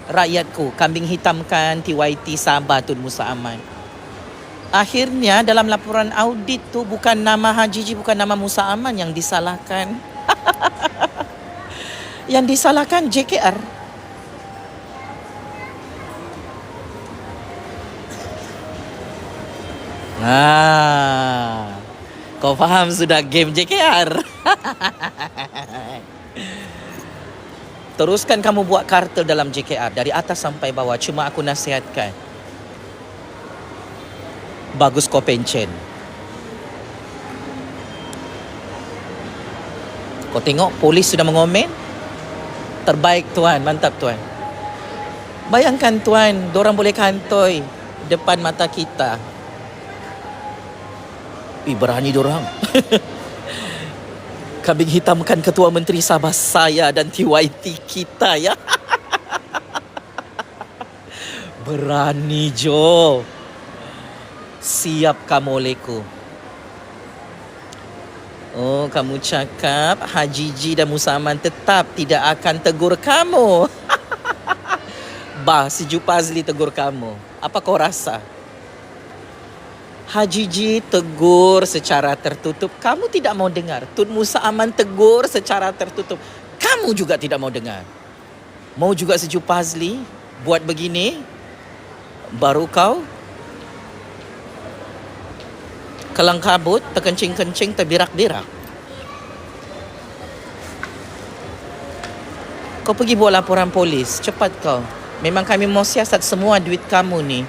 rakyatku, kambing hitamkan TYT Sabah Tun Musa Ahmad. Akhirnya dalam laporan audit tu bukan nama Haji Ji, bukan nama Musa Ahmad yang disalahkan. Yang disalahkan JKR. Kau faham sudah game JKR? Teruskan kamu buat kartel dalam JKR dari atas sampai bawah. Cuma aku nasihatkan, bagus kau pencen. Kau tengok polis sudah mengomen. Terbaik tuan, mantap tuan. Bayangkan tuan, dorang boleh kantoi depan mata kita. Berani dorang. Kambing hitamkan Ketua Menteri Sabah saya dan TYT kita ya. Berani Jo. Siap kamu leku. Oh, kamu cakap Haji Ji dan Musa Aman tetap tidak akan tegur kamu. Bah, Seju Fazli tegur kamu. Apa kau rasa? Haji Ji tegur secara tertutup. Kamu tidak mau dengar. Tun Musa Aman tegur secara tertutup. Kamu juga tidak mau dengar. Mau juga Seju Fazli buat begini, baru kau kelang kabut, terkencing-kencing, terbirak-birak. Kau pergi buat laporan polis. Cepat kau. Memang kami mau siasat semua duit kamu ni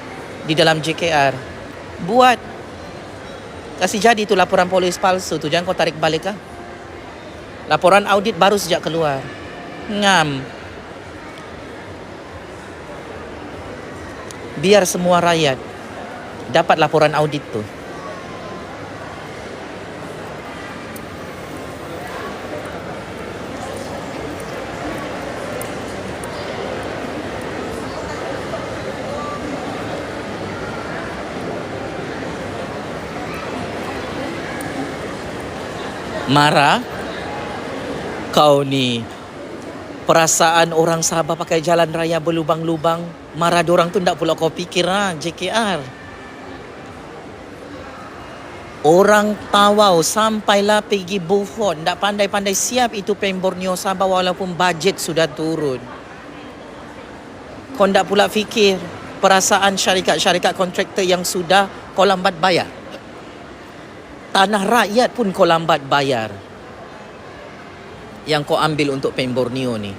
di dalam JKR. Buat. Kasih jadi tu laporan polis palsu tu. Jangan kau tarik balik kah? Laporan audit baru sejak keluar. Ngam. Biar semua rakyat dapat laporan audit tu. Marah? Kau ni, perasaan orang Sabah pakai jalan raya berlubang-lubang, marah dorang tu ndak pula kau fikir JKR. Orang Tawau sampailah pergi Beaufort, ndak pandai-pandai siap itu PEM Borneo Sabah walaupun bajet sudah turun. Kau ndak pula fikir perasaan syarikat-syarikat kontraktor yang sudah kau lambat bayar. Tanah rakyat pun kau lambat bayar. Yang kau ambil untuk PEM Borneo ni.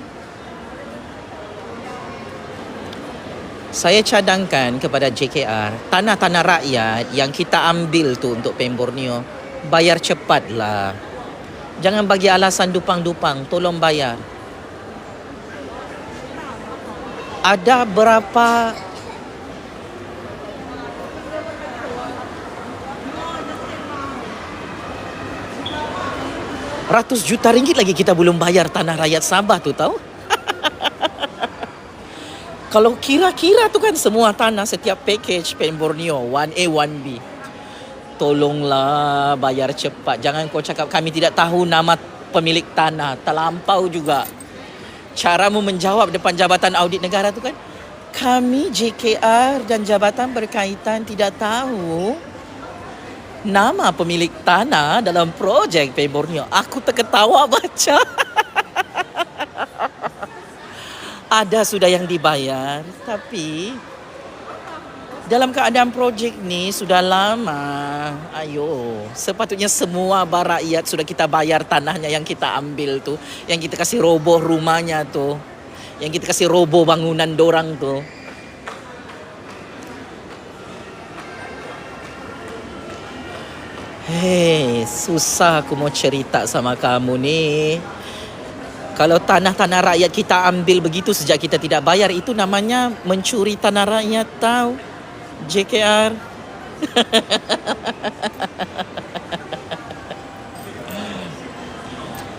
Saya cadangkan kepada JKR, tanah-tanah rakyat yang kita ambil tu untuk PEM Borneo, bayar cepatlah. Jangan bagi alasan dupang-dupang, tolong bayar. Ada berapa ratus juta ringgit lagi kita belum bayar tanah rakyat Sabah tu tahu? Kalau kira-kira tu kan semua tanah setiap package PEM Borneo 1A 1B. Tolonglah bayar cepat. Jangan kau cakap kami tidak tahu nama pemilik tanah. Terlampau juga. Caramu menjawab depan Jabatan Audit Negara tu kan, kami JKR dan jabatan berkaitan tidak tahu nama pemilik tanah dalam projek PEM Borneo. Aku terketawa baca. Ada sudah yang dibayar, tapi dalam keadaan projek ni sudah lama. Ayo, sepatutnya semua rakyat sudah kita bayar tanahnya yang kita ambil tu, yang kita kasih roboh rumahnya tu, yang kita kasih roboh bangunan dorang tu. Hei, susah aku mau cerita sama kamu ni. Kalau tanah-tanah rakyat kita ambil begitu sejak kita tidak bayar, itu namanya mencuri tanah rakyat tahu, JKR.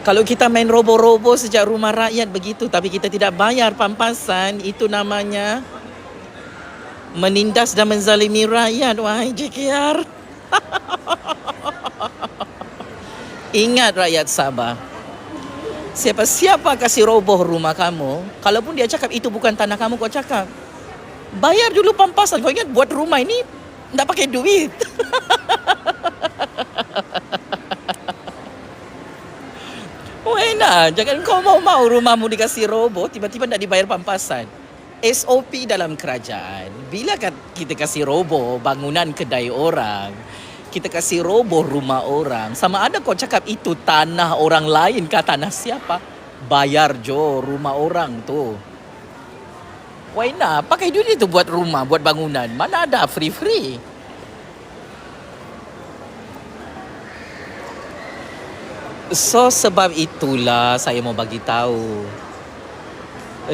Kalau kita main robo-robo sejak rumah rakyat begitu, tapi kita tidak bayar pampasan, itu namanya menindas dan menzalimi rakyat, wahai JKR. Ingat rakyat Sabah, siapa-siapa kasih roboh rumah kamu, kalaupun dia cakap itu bukan tanah kamu, kau cakap bayar dulu pampasan. Kau ingat buat rumah ini tak pakai duit. Wena, jangan kau mau rumahmu dikasih roboh, tiba-tiba tak dibayar pampasan. SOP dalam kerajaan, bila kita kasih roboh bangunan kedai orang, kita kasih roboh rumah orang, sama ada kau cakap itu tanah orang lain kah tanah siapa, bayar jo rumah orang tu. Why not? Pakai duit itu buat rumah, buat bangunan. Mana ada free-free. So sebab itulah saya mau bagi tahu.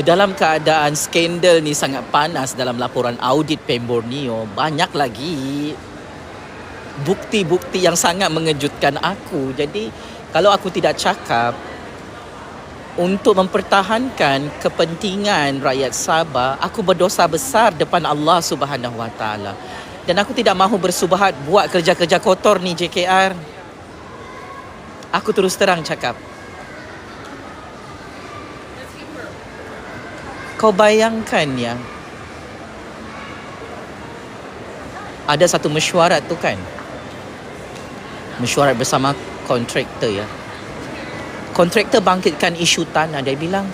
Dalam keadaan skandal ni sangat panas dalam laporan audit PEM Borneo, banyak lagi bukti-bukti yang sangat mengejutkan aku. Jadi kalau aku tidak cakap untuk mempertahankan kepentingan rakyat Sabah, aku berdosa besar depan Allah Subhanahu Wa Taala. Dan aku tidak mahu bersubahat buat kerja-kerja kotor ni JKR. Aku terus terang cakap. Kau bayangkan ya, ada satu mesyuarat tu kan, mesyuarat bersama kontraktor ya. Kontraktor bangkitkan isu tanah. Dia bilang,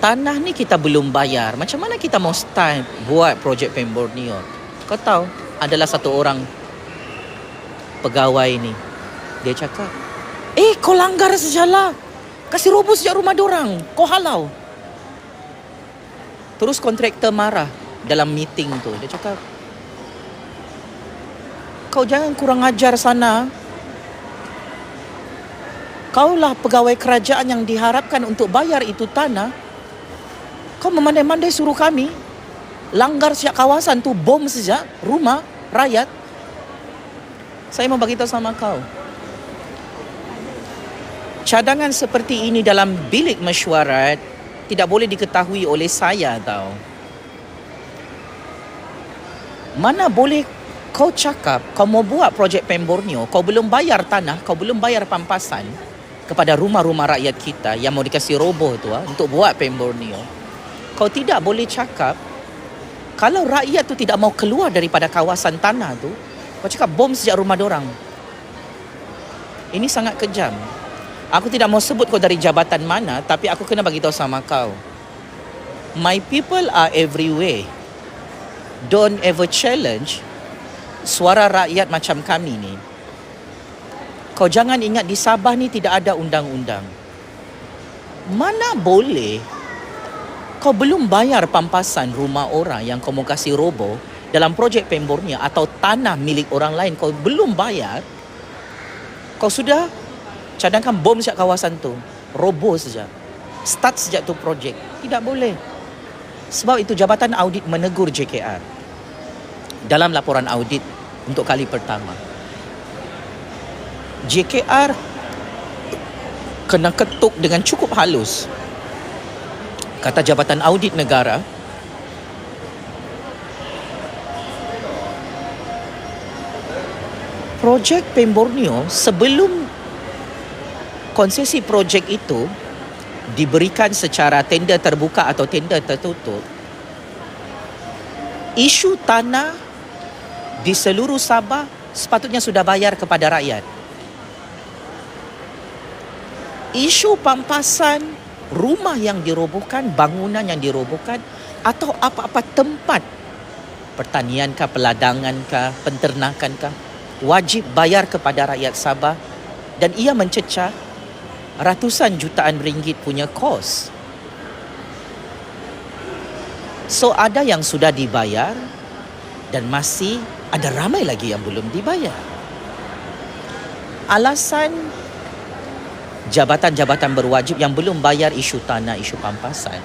tanah ni kita belum bayar, macam mana kita mau start buat projek PEM Borneo? Kau tahu, adalah satu orang pegawai ni, dia cakap, kau langgar sejalah, kasih roboh sejak rumah dorang, kau halau. Terus kontraktor marah dalam meeting tu. Dia cakap, Kau jangan kurang ajar sana. Kaulah pegawai kerajaan yang diharapkan untuk bayar itu tanah. Kau memandai-mandai suruh kami langgar sejak kawasan tu, bom sejak rumah rakyat. Saya mau beritahu sama kau, cadangan seperti ini dalam bilik mesyuarat tidak boleh diketahui oleh saya tau. Mana boleh kau cakap kau mau buat projek PEM Borneo, kau belum bayar tanah, kau belum bayar pampasan kepada rumah-rumah rakyat kita yang mau dikasih roboh tu untuk buat PEM Borneo. Kau tidak boleh cakap kalau rakyat tu tidak mau keluar daripada kawasan tanah tu, kau cakap bom sejak rumah dorang. Ini sangat kejam. Aku tidak mau sebut kau dari jabatan mana, tapi aku kena bagi tahu sama kau. My people are everywhere. Don't ever challenge suara rakyat macam kami ni. Kau jangan ingat di Sabah ni tidak ada undang-undang. Mana boleh kau belum bayar pampasan rumah orang yang kau mau kasih roboh dalam projek PEM Borneo atau tanah milik orang lain, kau belum bayar, kau sudah cadangkan bom sejak kawasan tu, roboh sejak, start sejak tu projek. Tidak boleh. Sebab itu Jabatan Audit menegur JKR dalam laporan audit untuk kali pertama. JKR kena ketuk dengan cukup halus. Kata Jabatan Audit Negara, projek PEM Borneo sebelum konsesi projek itu diberikan secara tender terbuka atau tender tertutup, isu tanah di seluruh Sabah sepatutnya sudah bayar kepada rakyat. Isu pampasan rumah yang dirobohkan, bangunan yang dirobohkan, atau apa-apa tempat pertanian kah, peladangan kah, penternakan kah, wajib bayar kepada rakyat Sabah, dan ia mencecah ratusan jutaan ringgit punya kos. So ada yang sudah dibayar dan masih ada ramai lagi yang belum dibayar. Alasan jabatan-jabatan berwajib yang belum bayar isu tanah, isu pampasan,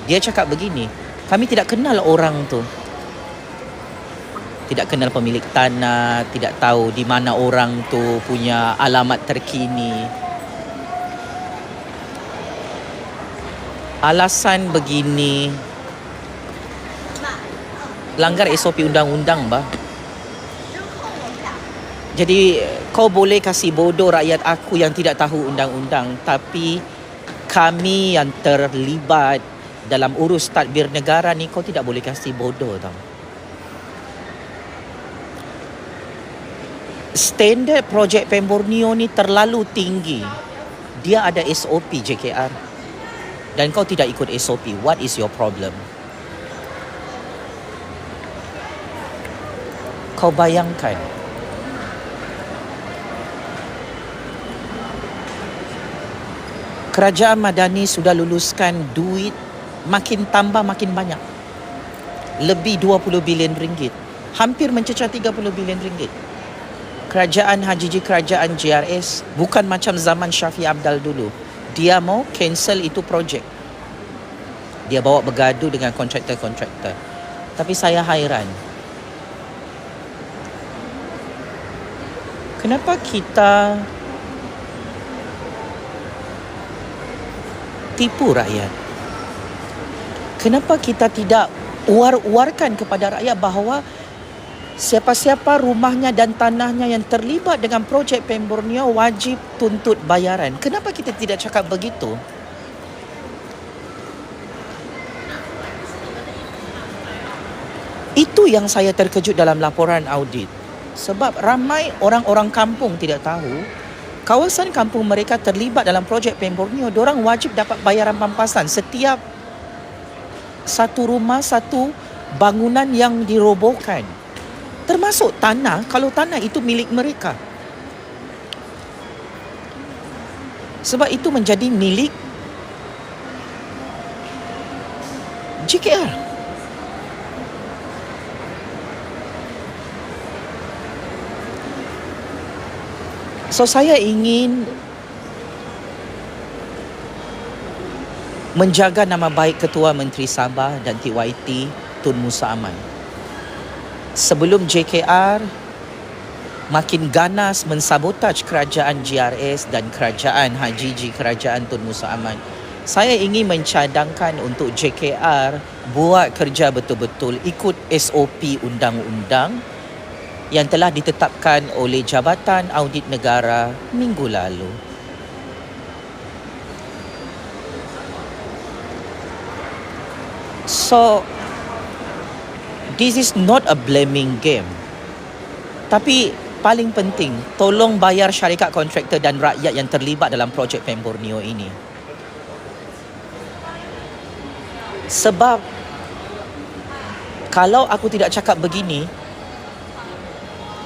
dia cakap begini, kami tidak kenal orang tu, tidak kenal pemilik tanah, tidak tahu di mana orang tu punya alamat terkini. Alasan begini langgar SOP undang-undang bah. Jadi kau boleh kasih bodoh rakyat aku yang tidak tahu undang-undang, tapi kami yang terlibat dalam urus tadbir negara ni kau tidak boleh kasih bodoh tau. Standard projek PEM Borneo ni terlalu tinggi. Dia ada SOP JKR dan kau tidak ikut SOP. What is your problem? Kau bayangkan, kerajaan Madani sudah luluskan duit makin tambah makin banyak. Lebih 20 bilion ringgit. Hampir mencecah 30 bilion ringgit. Kerajaan Hajiji, kerajaan JRS bukan macam zaman Syafiq Abdal dulu. Dia mau cancel itu projek. Dia bawa bergaduh dengan kontraktor-kontraktor. Tapi saya hairan. Kenapa kita tipu rakyat? Kenapa kita tidak uar-uarkan kepada rakyat bahawa siapa-siapa rumahnya dan tanahnya yang terlibat dengan projek PEM Borneo wajib tuntut bayaran? Kenapa kita tidak cakap begitu? Itu yang saya terkejut dalam laporan audit. Sebab ramai orang-orang kampung tidak tahu, kawasan kampung mereka terlibat dalam projek PEM Borneo, diorang wajib dapat bayaran pampasan setiap satu rumah, satu bangunan yang dirobohkan. Termasuk tanah, kalau tanah itu milik mereka. Sebab itu menjadi milik JKR. So saya ingin menjaga nama baik Ketua Menteri Sabah dan TYT Tun Musa Aman. Sebelum JKR makin ganas mensabotaj kerajaan GRS dan kerajaan HGG kerajaan Tun Musa Aman, saya ingin mencadangkan untuk JKR buat kerja betul-betul ikut SOP undang-undang yang telah ditetapkan oleh Jabatan Audit Negara minggu lalu. So, this is not a blaming game. Tapi paling penting, tolong bayar syarikat kontraktor dan rakyat yang terlibat dalam projek PEM Borneo ini. Sebab kalau aku tidak cakap begini,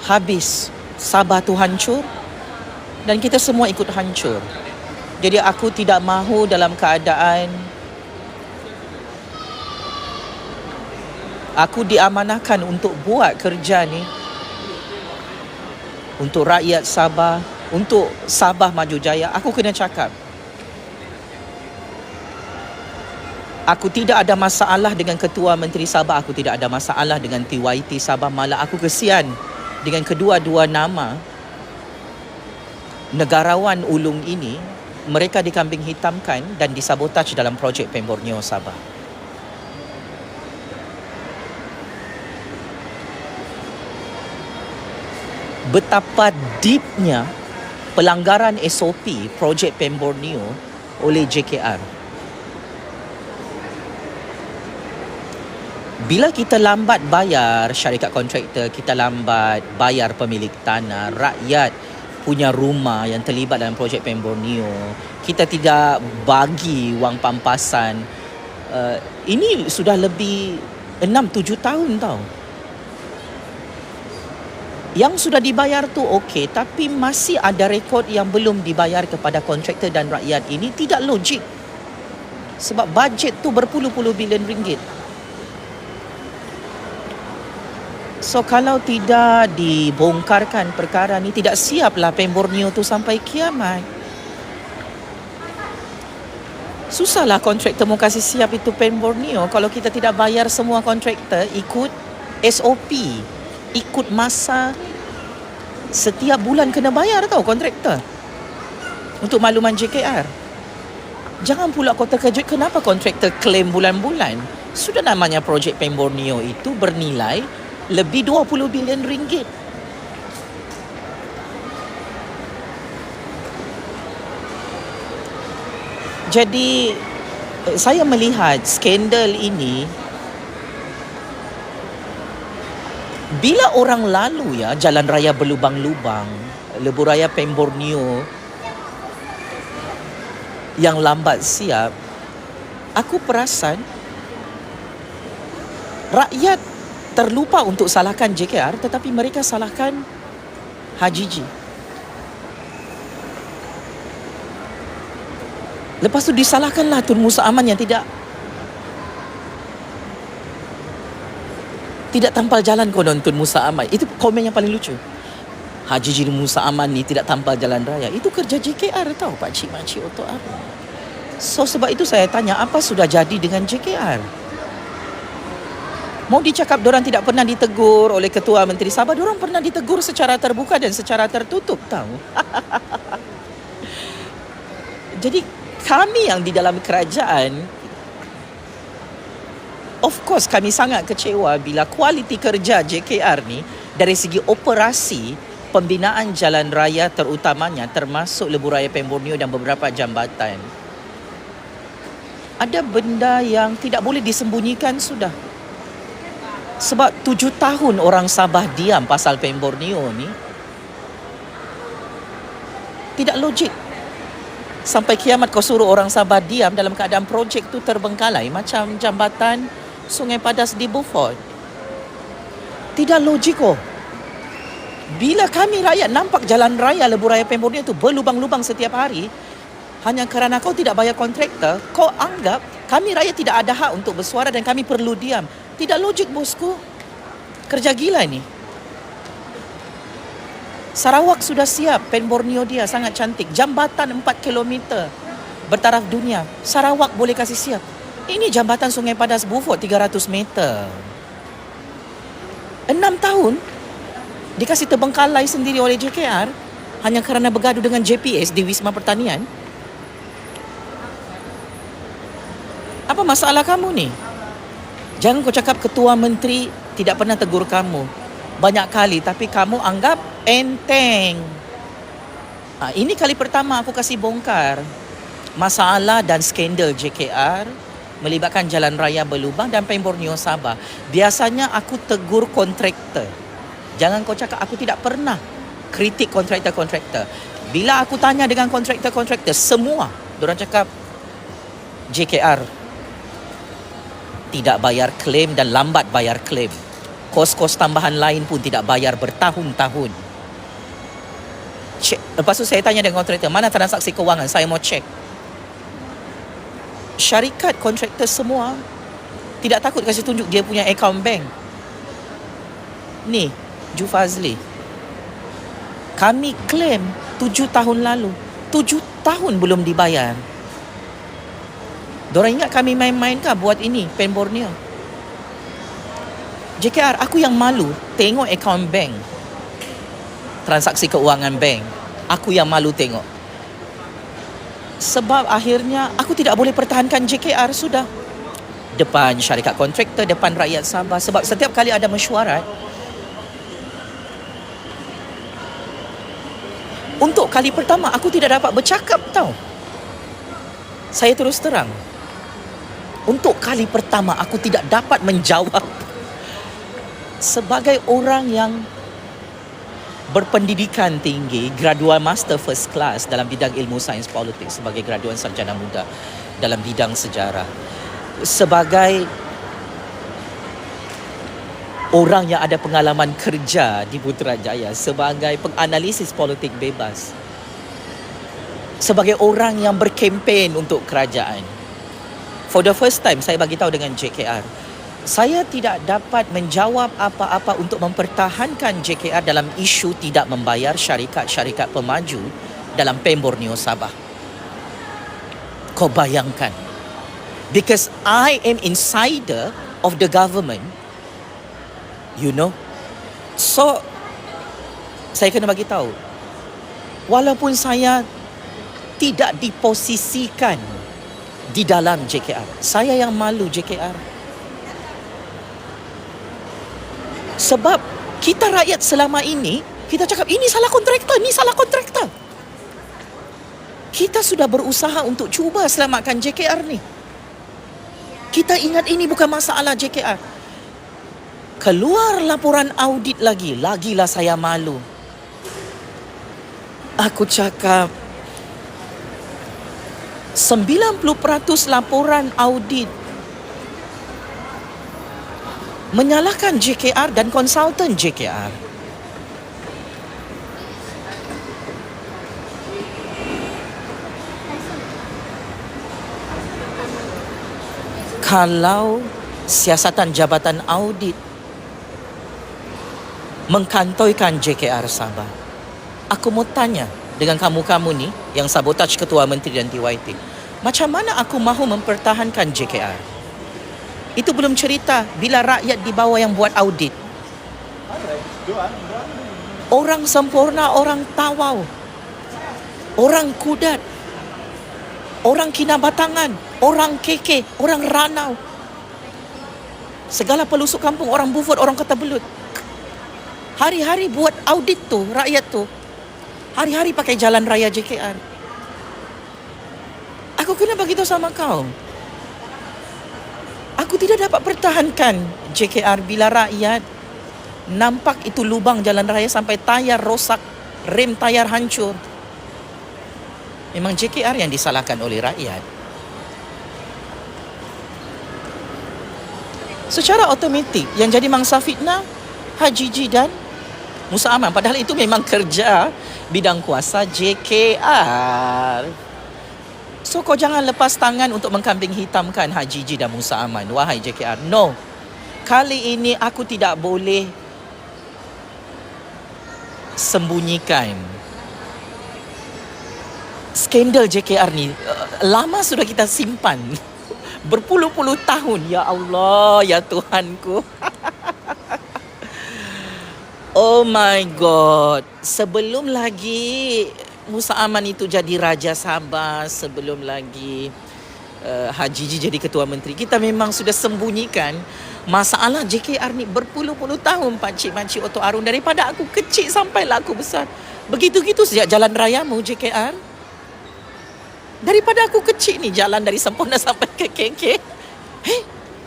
habis Sabah tu hancur dan kita semua ikut hancur. Jadi aku tidak mahu dalam keadaan aku diamanahkan untuk buat kerja ni untuk rakyat Sabah, untuk Sabah Maju Jaya. Aku kena cakap, aku tidak ada masalah dengan Ketua Menteri Sabah, aku tidak ada masalah dengan TYT Sabah. Malah aku kesian dengan kedua-dua nama negarawan ulung ini. Mereka dikambing hitamkan dan disabotaj dalam projek PEM Borneo Sabah. Betapa deepnya pelanggaran SOP projek PEM Borneo oleh JKR. Bila kita lambat bayar syarikat kontraktor, kita lambat bayar pemilik tanah, rakyat punya rumah yang terlibat dalam projek PEM Borneo, kita tidak bagi wang pampasan, ini sudah lebih 6-7 tahun tau. Yang sudah dibayar tu okey, tapi masih ada rekod yang belum dibayar kepada kontraktor dan rakyat. Ini tidak logik. Sebab bajet tu berpuluh-puluh bilion ringgit. So kalau tidak dibongkarkan perkara ni, tidak siaplah PEM Borneo tu sampai kiamat. Susahlah kontraktor mau kasih siap itu PEM Borneo kalau kita tidak bayar semua kontraktor ikut SOP, ikut masa. Setiap bulan kena bayar tau kontraktor. Untuk makluman JKR, jangan pula kau terkejut kenapa kontraktor claim bulan-bulan. Sudah namanya projek PEM Borneo itu bernilai lebih 20 bilion ringgit. Jadi saya melihat skandal ini, bila orang lalu ya jalan raya berlubang-lubang, lebuh raya PEM Borneo yang lambat siap, aku perasan rakyat terlupa untuk salahkan JKR, tetapi mereka salahkan HGG. Lepas tu disalahkanlah Tun Musa Aman yang tidak tampal jalan konon Tun Musa Aman. Itu komen yang paling lucu. HGG Musa Aman ni tidak tampal jalan raya. Itu kerja JKR tau, pakcik-makcik otok apa. So sebab itu saya tanya, apa sudah jadi dengan JKR? Mau dicakap diorang tidak pernah ditegur oleh Ketua Menteri Sabah, diorang pernah ditegur secara terbuka dan secara tertutup tahu. Jadi kami yang di dalam kerajaan, of course kami sangat kecewa bila kualiti kerja JKR ni dari segi operasi pembinaan jalan raya terutamanya, termasuk lebuh raya PEM Borneo dan beberapa jambatan, ada benda yang tidak boleh disembunyikan sudah. Sebab 7 tahun orang Sabah diam pasal PEM Borneo ni, tidak logik. Sampai kiamat kau suruh orang Sabah diam dalam keadaan projek tu terbengkalai macam jambatan Sungai Padas di Beaufort. Tidak logik oh. Bila kami rakyat nampak jalan raya lebuh raya PEM Borneo tu berlubang-lubang setiap hari, hanya kerana kau tidak bayar kontraktor, kau anggap kami rakyat tidak ada hak untuk bersuara dan kami perlu diam. Tidak logik bosku. Kerja gila ni. Sarawak sudah siap, Pen Borneo dia sangat cantik. Jambatan 4 kilometer bertaraf dunia. Sarawak boleh kasih siap. Ini jambatan Sungai Padas Beaufort 300 meter. 6 tahun dikasih terbengkalai sendiri oleh JKR hanya kerana bergaduh dengan JPS di Wisma Pertanian. Apa masalah kamu ni? Jangan kau cakap ketua menteri tidak pernah tegur kamu. Banyak kali, tapi kamu anggap enteng. Ini kali pertama aku kasih bongkar masalah dan skandal JKR melibatkan jalan raya berlubang dan Pen Borneo Sabah. Biasanya aku tegur kontraktor. Jangan kau cakap aku tidak pernah kritik kontraktor-kontraktor. Bila aku tanya dengan kontraktor-kontraktor, semua diorang cakap JKR tidak bayar klaim dan lambat bayar klaim. Kos-kos tambahan lain pun tidak bayar bertahun-tahun. Lepas tu saya tanya dengan kontraktor, mana transaksi kewangan? Saya mau cek. Syarikat kontraktor semua tidak takut kasih tunjuk dia punya account bank. Ni, Ju Fazli. Kami claim 7 tahun lalu. 7 tahun belum dibayar. Diorang ingat kami main-main kah buat ini, Pen Borneo? JKR, aku yang malu tengok account bank. Transaksi keuangan bank. Aku yang malu tengok. Sebab akhirnya aku tidak boleh pertahankan JKR sudah. Depan syarikat kontraktor, depan rakyat Sabah. Sebab setiap kali ada mesyuarat, untuk kali pertama aku tidak dapat bercakap tau. Saya terus terang. Untuk kali pertama aku tidak dapat menjawab. Sebagai orang yang berpendidikan tinggi, graduan master first class dalam bidang ilmu sains politik, sebagai graduan sarjana muda dalam bidang sejarah, sebagai orang yang ada pengalaman kerja di Putrajaya, sebagai penganalisis politik bebas, sebagai orang yang berkempen untuk kerajaan, for the first time saya bagi tahu dengan JKR, saya tidak dapat menjawab apa-apa untuk mempertahankan JKR dalam isu tidak membayar syarikat-syarikat pemaju dalam Pen Borneo Sabah. Kau bayangkan. Because I am insider of the government. You know. So, saya kena bagi tahu. Walaupun saya tidak diposisikan di dalam JKR, saya yang malu JKR. Sebab kita rakyat selama ini, kita cakap ini salah kontraktor, ini salah kontraktor. Kita sudah berusaha untuk cuba selamatkan JKR ni. Kita ingat ini bukan masalah JKR. Keluar laporan audit lagilah saya malu. Aku cakap 90% laporan audit menyalahkan JKR dan konsultan JKR. Kalau siasatan jabatan audit mengkantoikan JKR Sabah, aku mau tanya dengan kamu-kamu ni yang sabotaj Ketua Menteri dan TYT, macam mana aku mahu mempertahankan JKR? Itu belum cerita bila rakyat di bawah yang buat audit. Orang sempurna, orang tawau, orang kudat, orang kinabatangan, orang keke, orang ranau. Segala pelusuk kampung, orang Beaufort, orang Kota Belud. Hari-hari buat audit tu, rakyat tu. Hari-hari pakai jalan raya JKR. Aku kena bagi tahu sama kau. Aku tidak dapat pertahankan JKR bila rakyat nampak itu lubang jalan raya sampai tayar rosak, rem tayar hancur. Memang JKR yang disalahkan oleh rakyat. Secara automatik yang jadi mangsa fitnah Haji G dan Musa Aman. Padahal itu memang kerja bidang kuasa JKR. So kau jangan lepas tangan untuk mengkambing hitamkan Haji G dan Musa Aman. Wahai JKR, no. Kali ini aku tidak boleh sembunyikan skandal JKR ni. Lama sudah kita simpan. Berpuluh-puluh tahun. Ya Allah, ya Tuhanku. Oh my God. Sebelum lagi Musa Aman itu jadi Raja Sabah, sebelum lagi Haji Ji jadi Ketua Menteri, kita memang sudah sembunyikan masalah JKR ni berpuluh-puluh tahun, Pakcik-pakcik Oto Arun. Daripada aku kecil sampailah aku besar. Begitu-gitu sejak jalan rayamu JKR. Daripada aku kecil ni, jalan dari Sempurna sampai ke KK.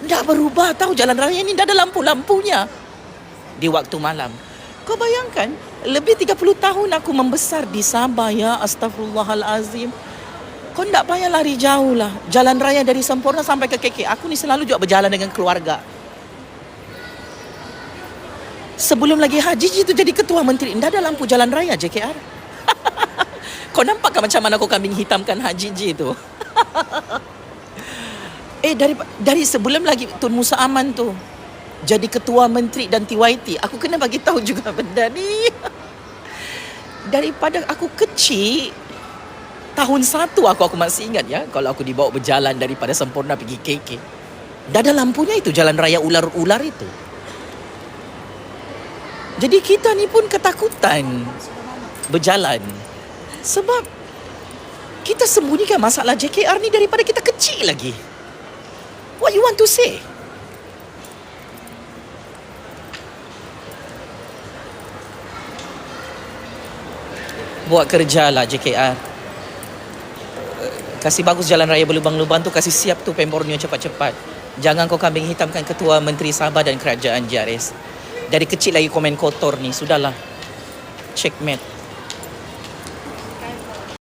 Tak berubah tahu jalan raya ni, dah ada lampu-lampunya di waktu malam. Kau bayangkan, lebih 30 tahun aku membesar di Sabah, ya astagfirullahalazim. Kau tak payah lari jauh lah. Jalan raya dari Sempurna sampai ke KK. Aku ni selalu juga berjalan dengan keluarga. Sebelum lagi Haji Ji tu jadi Ketua Menteri, tak ada lampu jalan raya JKR. Kau nampak kan macam mana kau kambing hitamkan Haji Ji tu? Dari sebelum lagi Tun Musa Aman tu jadi Ketua Menteri dan TYT, aku kena bagi tahu juga benda ni. Daripada aku kecil, tahun 1 aku masih ingat ya, kalau aku dibawa berjalan daripada Sempurna pergi KK. Dah ada lampunya itu, jalan raya ular-ular itu. Jadi kita ni pun ketakutan berjalan. Sebab kita sembunyikan masalah JKR ni daripada kita kecil lagi. What you want to say? Buat kerja lah JKR. Kasih bagus jalan raya berlubang-lubang tu, kasih siap tu Pemborneo cepat-cepat. Jangan kau kambing hitamkan Ketua Menteri Sabah dan Kerajaan JRS. Dari kecil lagi komen kotor ni, sudahlah. Checkmate.